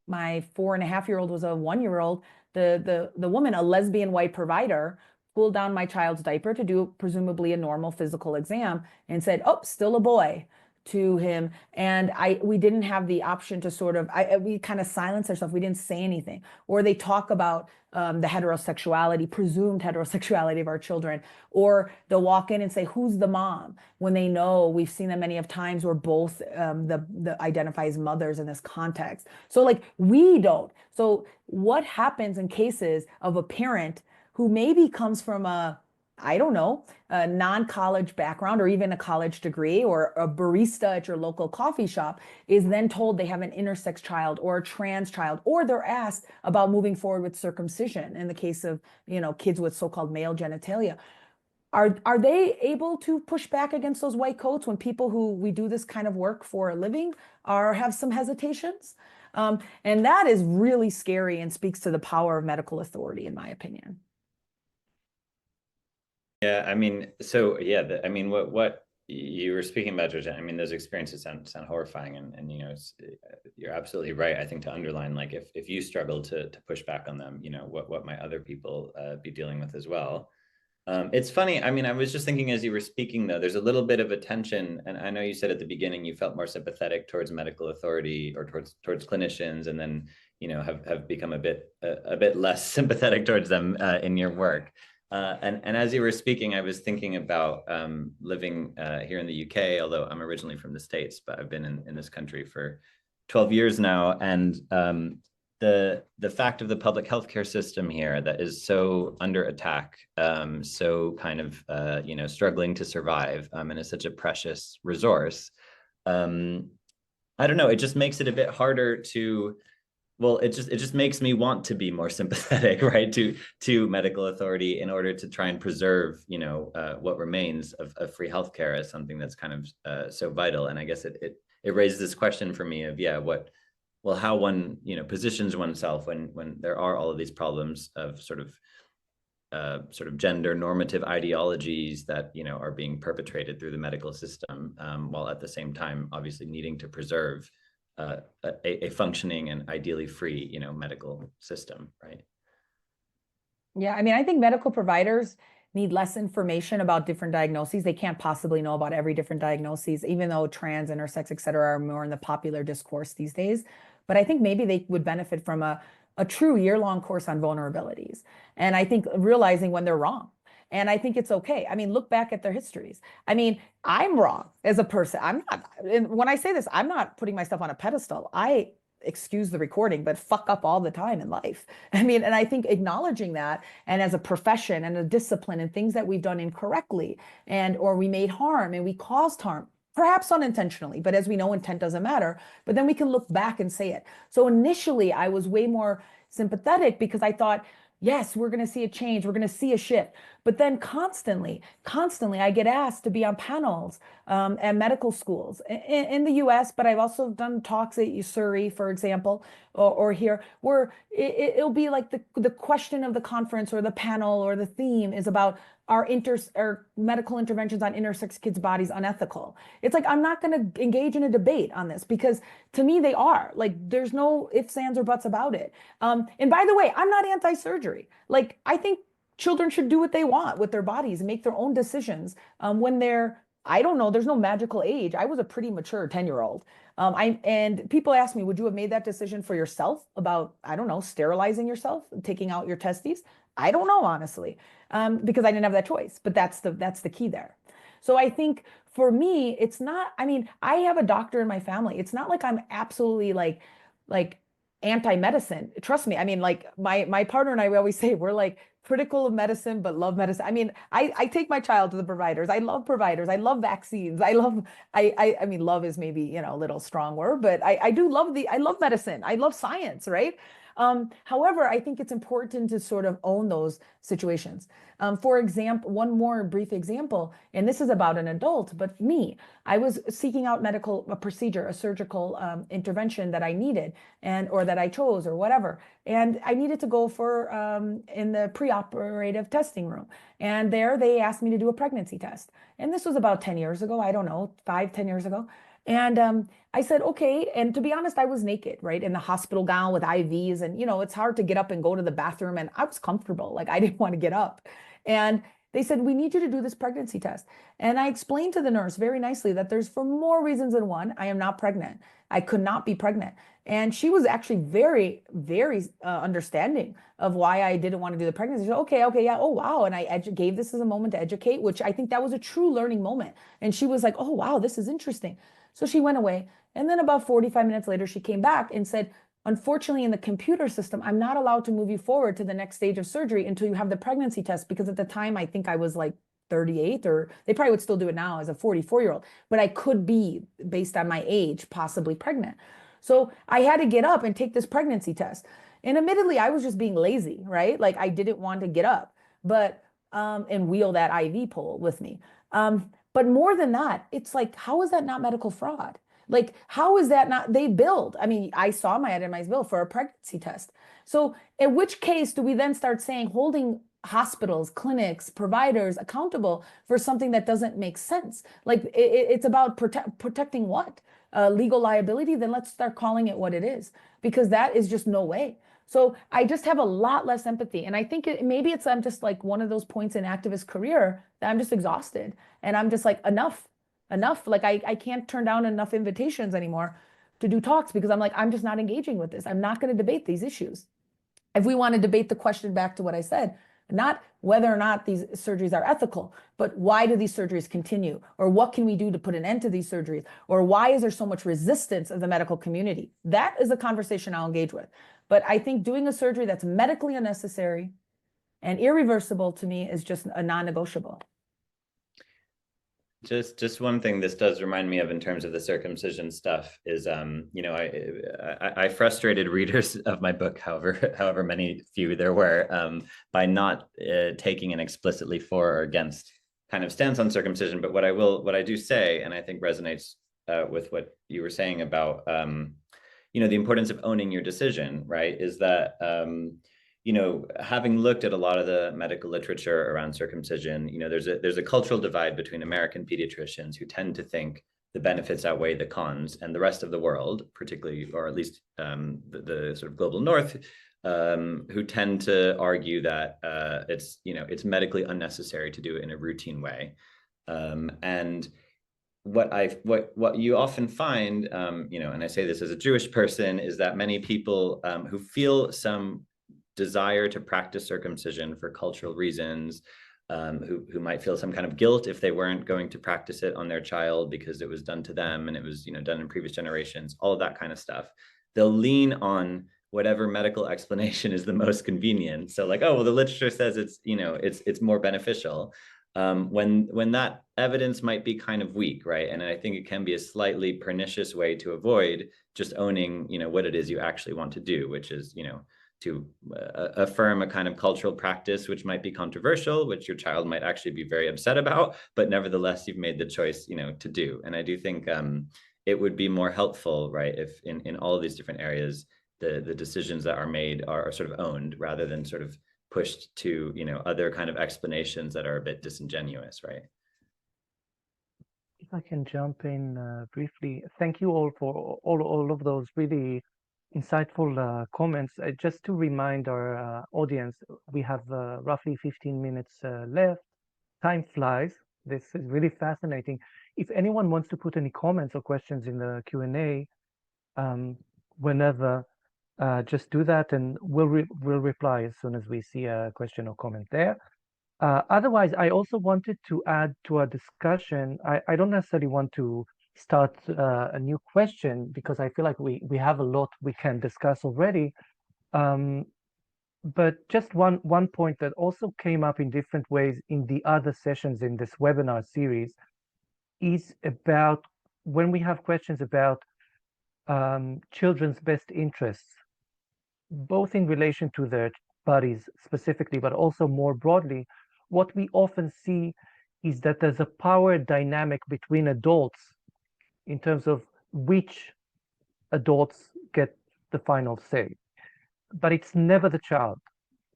4.5-year-old was a 1-year-old, the woman, a lesbian white provider, pulled down my child's diaper to do presumably a normal physical exam and said, oh, still a boy, to him. And we didn't have the option to sort of, we kind of silenced ourselves. We didn't say anything. Or they talk about the heterosexuality, presumed heterosexuality of our children. Or they'll walk in and say, who's the mom? When they know, we've seen them many of times where both the identify as mothers in this context. So like, we don't. So what happens in cases of a parent who maybe comes from I don't know, a non-college background or even a college degree, or a barista at your local coffee shop, is then told they have an intersex child or a trans child, or they're asked about moving forward with circumcision in the case of, you know, kids with so-called male genitalia. Are they able to push back against those white coats when people who we do this kind of work for a living have some hesitations? And that is really scary and speaks to the power of medical authority, in my opinion. Yeah, I mean, so yeah, I mean, what you were speaking about, Georgiann, I mean, those experiences sound horrifying, and you know, you're absolutely right. I think to underline, like, if you struggle to push back on them, you know, what might other people be dealing with as well. It's funny. I mean, I was just thinking as you were speaking, though, there's a little bit of a tension, and I know you said at the beginning you felt more sympathetic towards medical authority or towards clinicians, and then, you know, have become a bit less sympathetic towards them in your work. And as you were speaking, I was thinking about living here in the UK, although I'm originally from the States, but I've been in this country for 12 years now. And the fact of the public healthcare system here that is so under attack, so kind of, you know, struggling to survive, and is such a precious resource. I don't know, it just makes it a bit harder to, well, it just makes me want to be more sympathetic, right, to medical authority in order to try and preserve, you know, what remains of free healthcare as something that's kind of so vital. And I guess it raises this question for me of, yeah, how one, you know, positions oneself when there are all of these problems of sort of sort of gender normative ideologies that, you know, are being perpetrated through the medical system, while at the same time, obviously needing to preserve a functioning and ideally free, you know, medical system, right? Yeah, I mean, I think medical providers need less information about different diagnoses. They can't possibly know about every different diagnosis, even though trans, intersex, et cetera, are more in the popular discourse these days. But I think maybe they would benefit from a true year-long course on vulnerabilities. And I think realizing when they're wrong. And I think it's okay. I mean, look back at their histories. I mean, I'm wrong as a person. I'm not, and when I say this, I'm not putting myself on a pedestal. I excuse the recording, but fuck up all the time in life. I mean, and I think acknowledging that, and as a profession and a discipline and things that we've done incorrectly, and or we made harm and we caused harm, perhaps unintentionally, but as we know, intent doesn't matter. But then we can look back and say it. So initially, I was way more sympathetic because I thought, yes, we're going to see a change. We're going to see a shift. But then constantly, I get asked to be on panels at medical schools in the US, but I've also done talks at Surrey, for example, or here, where it'll be like the question of the conference or the panel or the theme is about our medical interventions on intersex kids' bodies unethical. It's like, I'm not going to engage in a debate on this because to me, they are. Like, there's no ifs, ands, or buts about it. And by the way, I'm not anti-surgery. Like, I think children should do what they want with their bodies and make their own decisions when they're, I don't know, there's no magical age. I was a pretty mature 10-year-old. And people ask me, would you have made that decision for yourself about, I don't know, sterilizing yourself, taking out your testes? I don't know, honestly, because I didn't have that choice, but that's the key there. So I think for me, it's not, I mean, I have a doctor in my family. It's not like I'm absolutely like anti-medicine. Trust me. I mean, like my partner and I, we always say we're like critical of medicine, but love medicine. I mean, I take my child to the providers. I love providers. I love vaccines. I mean, love is maybe, you know, a little strong word, but I do love I love medicine. I love science, right? However, I think it's important to sort of own those situations. For example, one more brief example, and this is about an adult, but me, I was seeking out a procedure, a surgical intervention that I needed or that I chose or whatever. And I needed to go for in the preoperative testing room. And there they asked me to do a pregnancy test. And this was about 10 years ago. I don't know, 5-10 years ago. And I said, okay. And to be honest, I was naked, right? In the hospital gown with IVs. And, you know, it's hard to get up and go to the bathroom. And I was comfortable. Like, I didn't want to get up. And they said, we need you to do this pregnancy test. And I explained to the nurse very nicely that there's for more reasons than one, I am not pregnant. I could not be pregnant. And she was actually very, very understanding of why I didn't want to do the pregnancy. She said, okay, yeah, oh, wow. And I gave this as a moment to educate, which I think that was a true learning moment. And she was like, oh, wow, this is interesting. So she went away. And then about 45 minutes later, she came back and said, unfortunately, in the computer system, I'm not allowed to move you forward to the next stage of surgery until you have the pregnancy test. Because at the time, I think I was like 38, or they probably would still do it now as a 44-year-old. But I could be, based on my age, possibly pregnant. So I had to get up and take this pregnancy test. And admittedly, I was just being lazy, right? Like, I didn't want to get up, but and wheel that IV pole with me. But more than that, it's like, how is that not medical fraud? Like, how is that not, they billed? I mean, I saw my itemized bill for a pregnancy test. So in which case do we then start saying, holding hospitals, clinics, providers accountable for something that doesn't make sense? Like, it's about protecting what? Legal liability? Then let's start calling it what it is, because that is just no way. So I just have a lot less empathy. And I think maybe I'm just like one of those points in activist career that I'm just exhausted. And I'm just like, enough. Like, I can't turn down enough invitations anymore to do talks because I'm like, I'm just not engaging with this. I'm not going to debate these issues. If we want to debate the question back to what I said, not whether or not these surgeries are ethical, but why do these surgeries continue? Or what can we do to put an end to these surgeries? Or why is there so much resistance of the medical community? That is a conversation I'll engage with. But I think doing a surgery that's medically unnecessary and irreversible, to me, is just a non-negotiable. Just one thing this does remind me of in terms of the circumcision stuff is, you know, I frustrated readers of my book, however many few there were, by not taking an explicitly for or against kind of stance on circumcision. But what I do say, and I think resonates with what you were saying about, you know, the importance of owning your decision, right? Is that, having looked at a lot of the medical literature around circumcision, there's a cultural divide between American pediatricians who tend to think the benefits outweigh the cons, and the rest of the world, particularly, or at least the sort of global North, who tend to argue that it's medically unnecessary to do it in a routine way. And what you often find, and I say this as a Jewish person, is that many people who feel some desire to practice circumcision for cultural reasons, who might feel some kind of guilt if they weren't going to practice it on their child because it was done to them and it was done in previous generations, all of that kind of stuff. They'll lean on whatever medical explanation is the most convenient. So like, oh, well, the literature says it's more beneficial. When that evidence might be kind of weak, right? And I think it can be a slightly pernicious way to avoid just owning, what it is you actually want to do, which is, to affirm a kind of cultural practice, which might be controversial, which your child might actually be very upset about, but nevertheless, you've made the choice, to do. And I do think it would be more helpful, right, if in all of these different areas, the decisions that are made are sort of owned rather than sort of pushed to, other kind of explanations that are a bit disingenuous, right? If I can jump in briefly, thank you all for all of those really insightful comments. Just to remind our audience, we have roughly 15 minutes left. Time flies. This is really fascinating. If anyone wants to put any comments or questions in the Q&A, whenever, just do that and we'll reply as soon as we see a question or comment there. Otherwise, I also wanted to add to our discussion, I don't necessarily want to start a new question because I feel like we have a lot we can discuss already. But just one point that also came up in different ways in the other sessions in this webinar series is about when we have questions about children's best interests, both in relation to their bodies specifically, but also more broadly, what we often see is that there's a power dynamic between adults in terms of which adults get the final say. But it's never the child.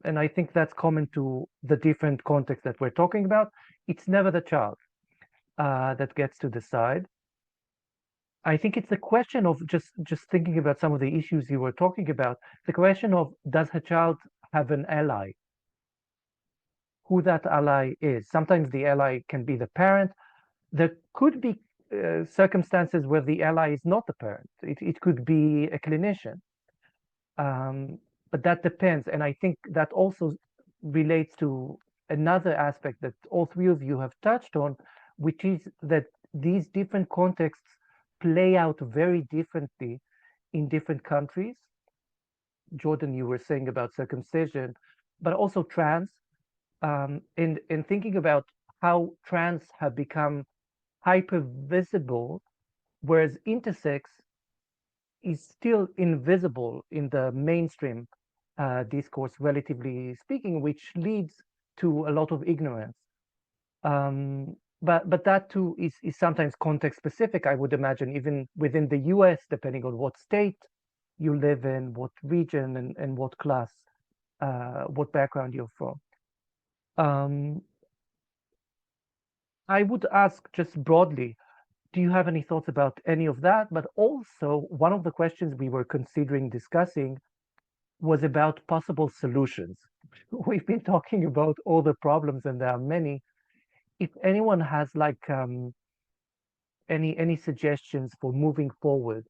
And I think that's common to the different contexts that we're talking about. It's never the child that gets to decide. I think it's the question of just thinking about some of the issues you were talking about, the question of, does her child have an ally? Who that ally is. Sometimes the ally can be the parent. There could be circumstances where the ally is not the parent. It could be a clinician. But that depends. And I think that also relates to another aspect that all three of you have touched on, which is that these different contexts play out very differently in different countries. Jordan, you were saying about circumcision, but also trans, and thinking about how trans have become hyper visible, whereas intersex is still invisible in the mainstream discourse, relatively speaking, which leads to a lot of ignorance. But that too is sometimes context specific, I would imagine, even within the US, depending on what state you live in, what region and what class, what background you're from. I would ask just broadly, do you have any thoughts about any of that? But also, one of the questions we were considering discussing was about possible solutions. We've been talking about all the problems, and there are many. If anyone has like any suggestions for moving forward,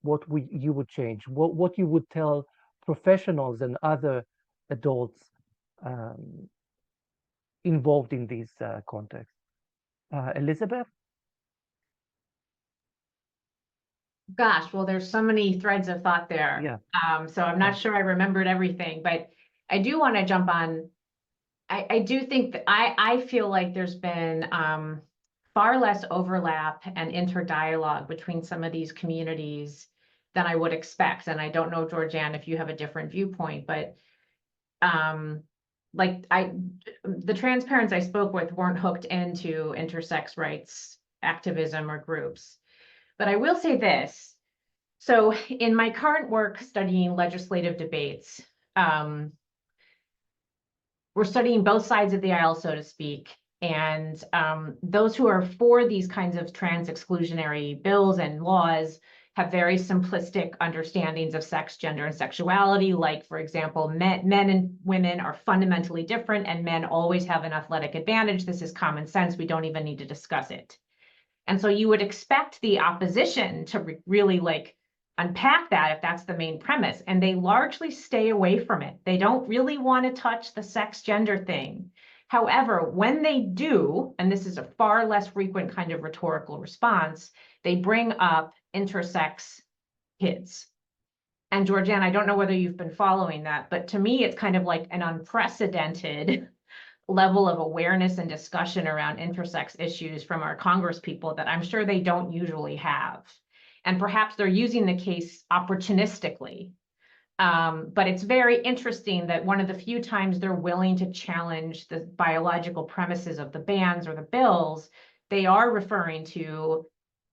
what you would change, what you would tell professionals and other adults involved in these contexts. Elizabeth? Gosh, well, there's so many threads of thought there. Yeah. So I'm not sure I remembered everything, but I do want to jump on. I do think that I feel like there's been far less overlap and interdialogue between some of these communities than I would expect. And I don't know, Georgiann, if you have a different viewpoint, but the trans parents I spoke with weren't hooked into intersex rights activism or groups. But I will say this. So in my current work studying legislative debates, we're studying both sides of the aisle, so to speak. And those who are for these kinds of trans exclusionary bills and laws have very simplistic understandings of sex, gender, and sexuality. Like, for example, men and women are fundamentally different, and men always have an athletic advantage. This is common sense. We don't even need to discuss it. And so you would expect the opposition to really like unpack that if that's the main premise. And they largely stay away from it. They don't really want to touch the sex gender thing. However, when they do, and this is a far less frequent kind of rhetorical response, they bring up intersex kids. And Georgiann, I don't know whether you've been following that, but to me, it's kind of like an unprecedented level of awareness and discussion around intersex issues from our Congress people that I'm sure they don't usually have. And perhaps they're using the case opportunistically. But it's very interesting that one of the few times they're willing to challenge the biological premises of the bans or the bills, they are referring to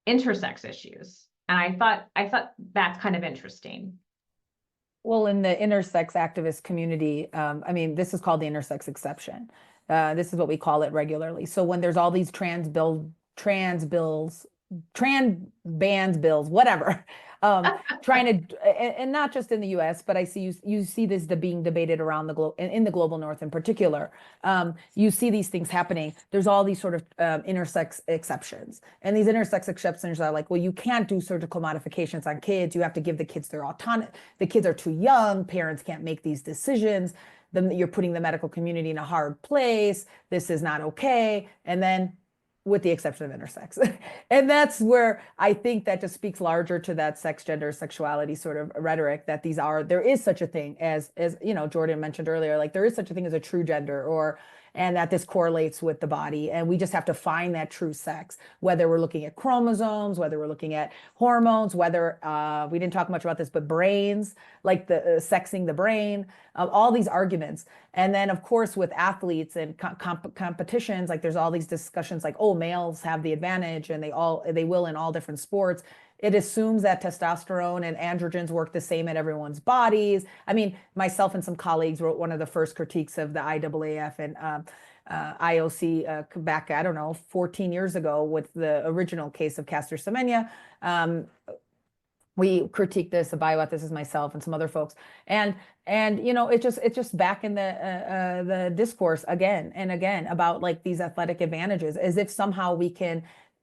intersex issues. And I thought that's kind of interesting. Well, in the intersex activist community, I mean, this is called the intersex exception. This is what we call it regularly. So when there's all these trans bans bills, whatever, trying to, and not just in the U.S., but I see you see this being debated around the globe, in the global North in particular. You see these things happening. There's all these sort of intersex exceptions, and these intersex exceptions are like, well, you can't do surgical modifications on kids. You have to give the kids their autonomy. The kids are too young. Parents can't make these decisions. Then you're putting the medical community in a hard place. This is not okay. And then, with the exception of intersex. And that's where I think that just speaks larger to that sex, gender, sexuality sort of rhetoric, that there is such a thing as you know, Georgiann mentioned earlier, like there is such a thing as a true gender, and that this correlates with the body. And we just have to find that true sex, whether we're looking at chromosomes, whether we're looking at hormones, whether, we didn't talk much about this, but brains, like the sexing the brain, all these arguments. And then of course, with athletes and competitions, like there's all these discussions like, oh, males have the advantage and they will in all different sports. It assumes that testosterone and androgens work the same in everyone's bodies. I mean, myself and some colleagues wrote one of the first critiques of the IAAF and IOC back, I don't know, 14 years ago with the original case of Caster Semenya. We critiqued this, a bioethicist, myself and some other folks, and you know, it's just back in the discourse again and again about like these athletic advantages, as if somehow we can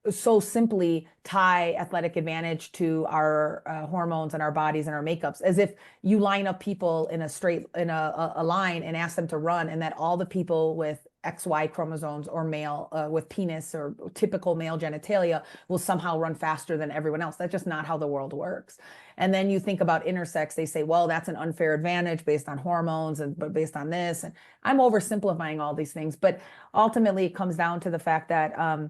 so simply tie athletic advantage to our hormones and our bodies and our makeups, as if you line up people in a line and ask them to run, and that all the people with XY chromosomes or male with penis or typical male genitalia will somehow run faster than everyone else. That's just not how the world works. And then you think about intersex, they say, well, that's an unfair advantage based on hormones and based on this. And I'm oversimplifying all these things, but ultimately it comes down to the fact that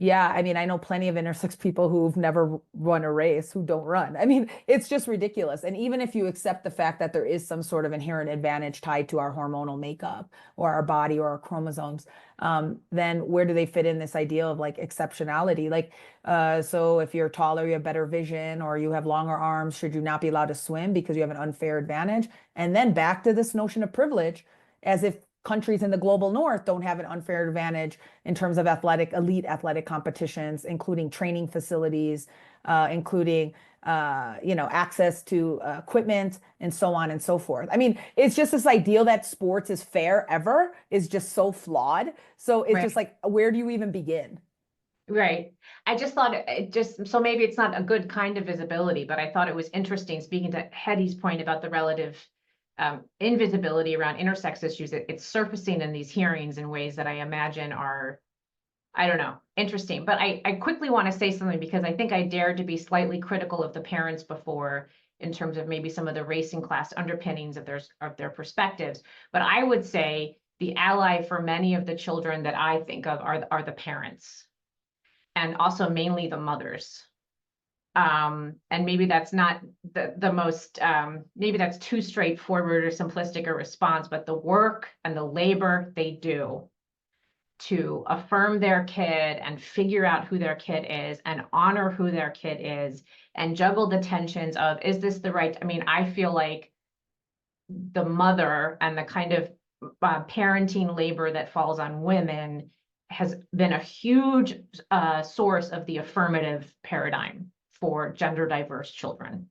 yeah, I mean, I know plenty of intersex people who've never run a race who don't run. I mean, it's just ridiculous. And even if you accept the fact that there is some sort of inherent advantage tied to our hormonal makeup or our body or our chromosomes, then where do they fit in this idea of like exceptionality? Like, so if you're taller, you have better vision, or you have longer arms, should you not be allowed to swim because you have an unfair advantage? And then back to this notion of privilege, as if countries in the global north don't have an unfair advantage in terms of elite athletic competitions, including training facilities, including you know, access to equipment and so on and so forth. I mean, it's just this ideal that sports is fair ever is just so flawed. So it's just like, where do you even begin? Right. I just thought so maybe it's not a good kind of visibility, but I thought it was interesting, speaking to Hetty's point about the relative invisibility around intersex issues. It's surfacing in these hearings in ways that I imagine are, I don't know, interesting. But I quickly want to say something, because I think I dared to be slightly critical of the parents before in terms of maybe some of the race and class underpinnings of their perspectives. But I would say the ally for many of the children that I think of are the parents, and also mainly the mothers. And maybe that's not the most, maybe that's too straightforward or simplistic a response, but the work and the labor they do to affirm their kid and figure out who their kid is and honor who their kid is and juggle the tensions of, is this the right? I mean, I feel like the mother and the kind of parenting labor that falls on women has been a huge source of the affirmative paradigm for gender diverse children.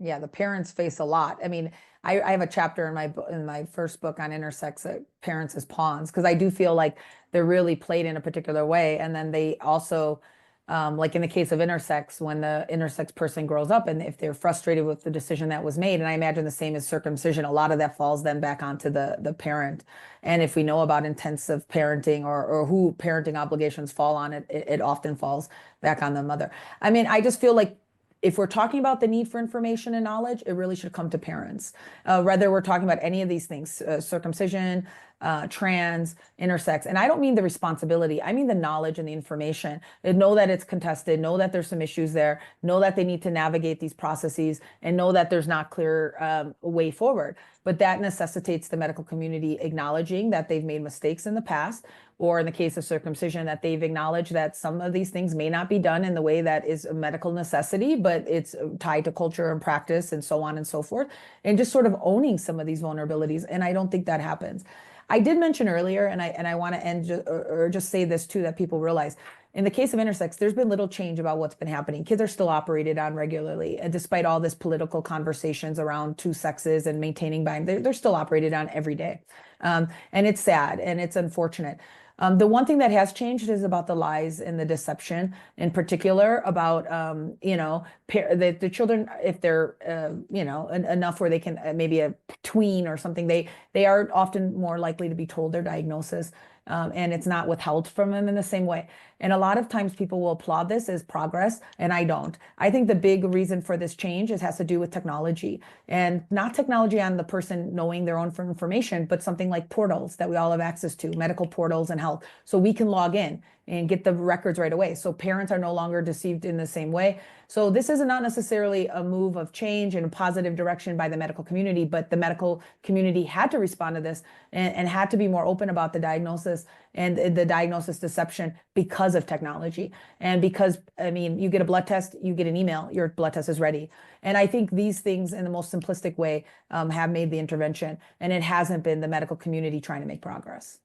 Yeah, the parents face a lot. I mean, I have a chapter in my first book on intersex parents as pawns, because I do feel like they're really played in a particular way. And then they also, like in the case of intersex, when the intersex person grows up and if they're frustrated with the decision that was made, and I imagine the same as circumcision, a lot of that falls then back onto the parent. And if we know about intensive parenting or who parenting obligations fall on, it often falls back on the mother. I mean, I just feel like if we're talking about the need for information and knowledge, it really should come to parents. Whether we're talking about any of these things, circumcision, trans, intersex, and I don't mean the responsibility, I mean the knowledge and the information. And know that it's contested, know that there's some issues there, know that they need to navigate these processes, and know that there's not clear way forward. But that necessitates the medical community acknowledging that they've made mistakes in the past, or in the case of circumcision, that they've acknowledged that some of these things may not be done in the way that is a medical necessity, but it's tied to culture and practice and so on and so forth, and just sort of owning some of these vulnerabilities. And I don't think that happens. I did mention earlier, and I want to end or just say this too, that people realize, in the case of intersex, there's been little change about what's been happening. Kids are still operated on regularly, and despite all this political conversations around two sexes and maintaining they're still operated on every day. And it's sad and it's unfortunate. The one thing that has changed is about the lies and the deception, in particular about, the children, if they're, enough where they can maybe a tween or something, they are often more likely to be told their diagnosis. And it's not withheld from them in the same way. And a lot of times people will applaud this as progress, and I don't. I think the big reason for this change has to do with technology, and not technology on the person knowing their own information, but something like portals that we all have access to, medical portals and health. So we can log in and get the records right away. So parents are no longer deceived in the same way. So this is not necessarily a move of change in a positive direction by the medical community, but the medical community had to respond to this and had to be more open about the diagnosis and the diagnosis deception because of technology. And because, I mean, you get a blood test, you get an email, your blood test is ready. And I think these things in the most simplistic way have made the intervention, and it hasn't been the medical community trying to make progress.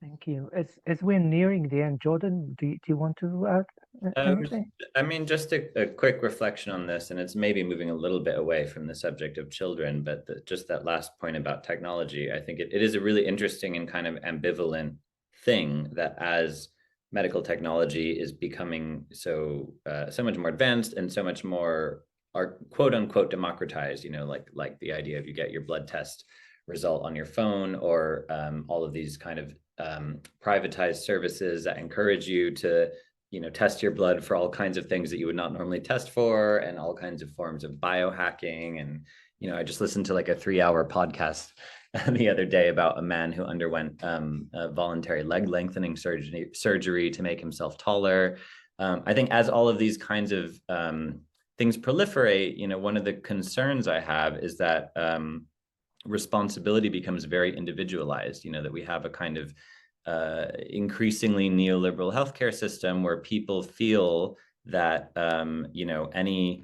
Thank you. As we're nearing the end, Georgiann, do you want to add anything? I mean, just a quick reflection on this, and it's maybe moving a little bit away from the subject of children, but just that last point about technology, I think it is a really interesting and kind of ambivalent thing that as medical technology is becoming so much more advanced and so much more quote unquote democratized, like the idea of you get your blood test result on your phone, or all of these kind of privatized services that encourage you to test your blood for all kinds of things that you would not normally test for, and all kinds of forms of biohacking. And I just listened to like a 3-hour podcast the other day about a man who underwent a voluntary leg lengthening surgery to make himself taller. I think as all of these kinds of things proliferate, one of the concerns I have is that responsibility becomes very individualized, that we have a kind of increasingly neoliberal healthcare system where people feel that, any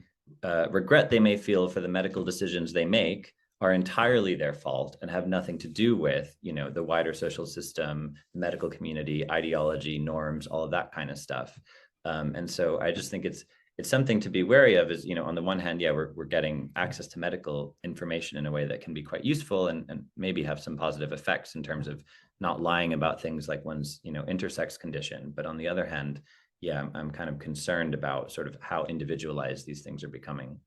regret they may feel for the medical decisions they make are entirely their fault and have nothing to do with, the wider social system, medical community, ideology, norms, all of that kind of stuff. And so I just think it's something to be wary of. Is, on the one hand, yeah, we're getting access to medical information in a way that can be quite useful and maybe have some positive effects in terms of not lying about things like one's, intersex condition. But on the other hand, yeah, I'm kind of concerned about sort of how individualized these things are becoming.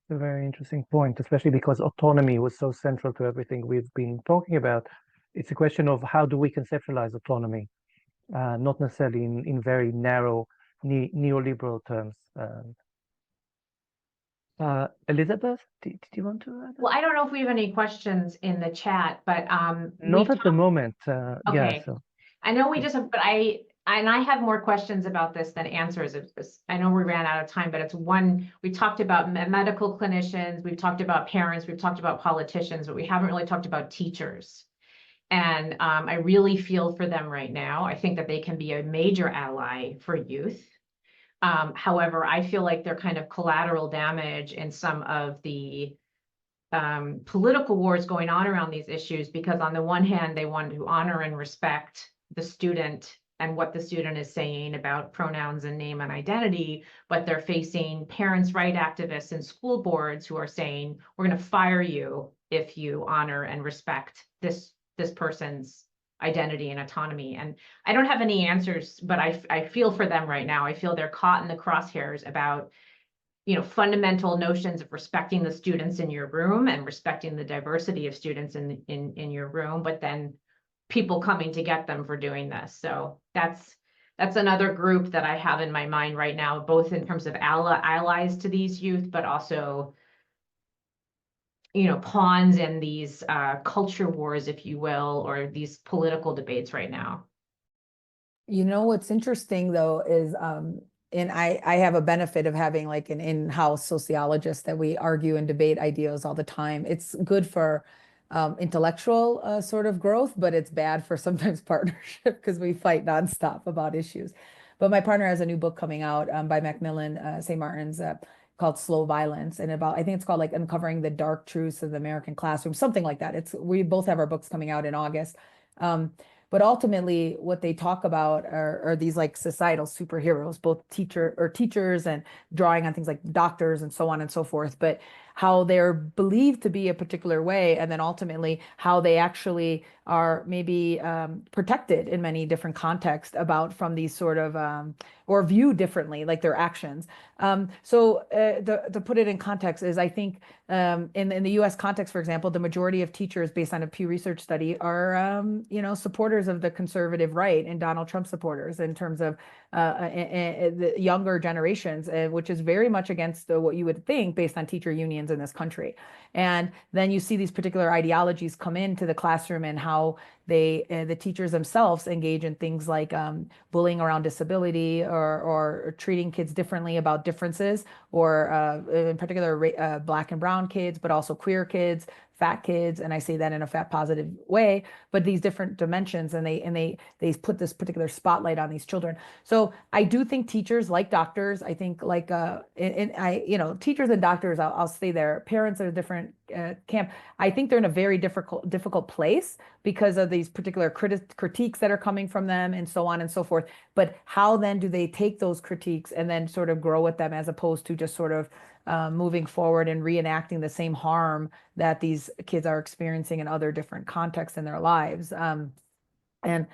A very interesting point, especially because autonomy was so central to everything we've been talking about. It's a question of how do we conceptualize autonomy, not necessarily in very narrow neoliberal terms. Elizabeth, did you want to add? Well, I don't know if we have any questions in the chat, but not at the moment. Okay. Yeah, so I know we just have, but I have more questions about this than answers. I know we ran out of time, but it's one, we talked about medical clinicians, we've talked about parents, we've talked about politicians, but we haven't really talked about teachers. And I really feel for them right now. I think that they can be a major ally for youth. However, I feel like they're kind of collateral damage in some of the political wars going on around these issues, because on the one hand, they want to honor and respect the student and what the student is saying about pronouns and name and identity, but they're facing parents' right activists and school boards who are saying, we're going to fire you if you honor and respect this person's identity and autonomy. And I don't have any answers, but I feel for them right now. I feel they're caught in the crosshairs about, you know, fundamental notions of respecting the students in your room and respecting the diversity of students in your room, but then people coming to get them for doing this. So that's another group that I have in my mind right now, both in terms of allies to these youth, but also, you know, pawns in these culture wars, if you will, or these political debates right now. You know, what's interesting though is, and I have a benefit of having like an in-house sociologist that we argue and debate ideas all the time. It's good for intellectual sort of growth, but it's bad for sometimes partnership because we fight nonstop about issues. But my partner has a new book coming out by Macmillan St. Martin's called Slow Violence, and about, I think it's called like Uncovering the Dark Truths of the American Classroom, something like that. We both have our books coming out in August. But ultimately, what they talk about are these like societal superheroes, both teachers and drawing on things like doctors and so on and so forth, but how they're believed to be a particular way, and then ultimately how they actually are maybe protected in many different contexts from these sort of or viewed differently, like their actions. So to put it in context is, I think in the U.S. context, for example, the majority of teachers, based on a Pew Research study, are you know, supporters of the conservative right and Donald Trump supporters in terms of the younger generations, which is very much against what you would think based on teacher unions in this country. And then you see these particular ideologies come into the classroom and how the teachers themselves engage in things like bullying around disability, or treating kids differently about differences, or in particular Black and brown kids, but also queer kids, fat kids, and I say that in a fat positive way, but these different dimensions, and they put this particular spotlight on these children. So I do think teachers, like doctors, I think like you know, teachers and doctors, I'll stay there. Parents are a different camp. I think they're in a very difficult place because of these particular critiques that are coming from them and so on and so forth. But how then do they take those critiques and then sort of grow with them, as opposed to just sort of moving forward and reenacting the same harm that these kids are experiencing in other different contexts in their lives? And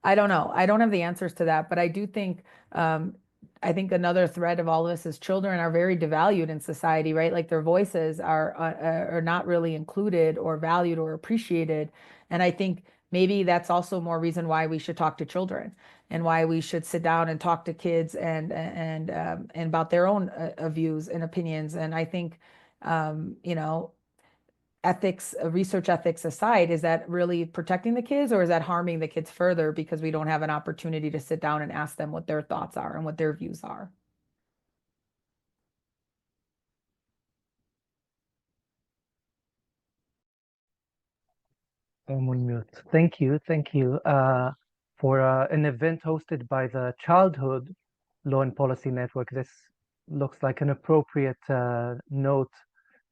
I don't know. I don't have the answers to that, but I do think I think another thread of all this is children are very devalued in society, right? Like their voices are not really included or valued or appreciated. And I think maybe that's also more reason why we should talk to children, and why we should sit down and talk to kids and about their own views and opinions. And I think you know, ethics, research ethics aside, is that really protecting the kids, or is that harming the kids further because we don't have an opportunity to sit down and ask them what their thoughts are and what their views are? I'm on mute. Thank you for an event hosted by the Childhood Law and Policy Network. This looks like an appropriate note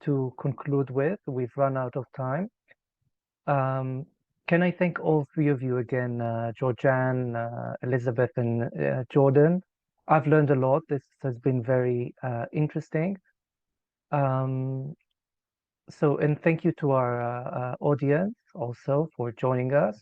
to conclude with. We've run out of time. Can I thank all three of you again, Georgiann, Elizabeth, and Jordan? I've learned a lot. This has been very interesting. And thank you to our audience also for joining us.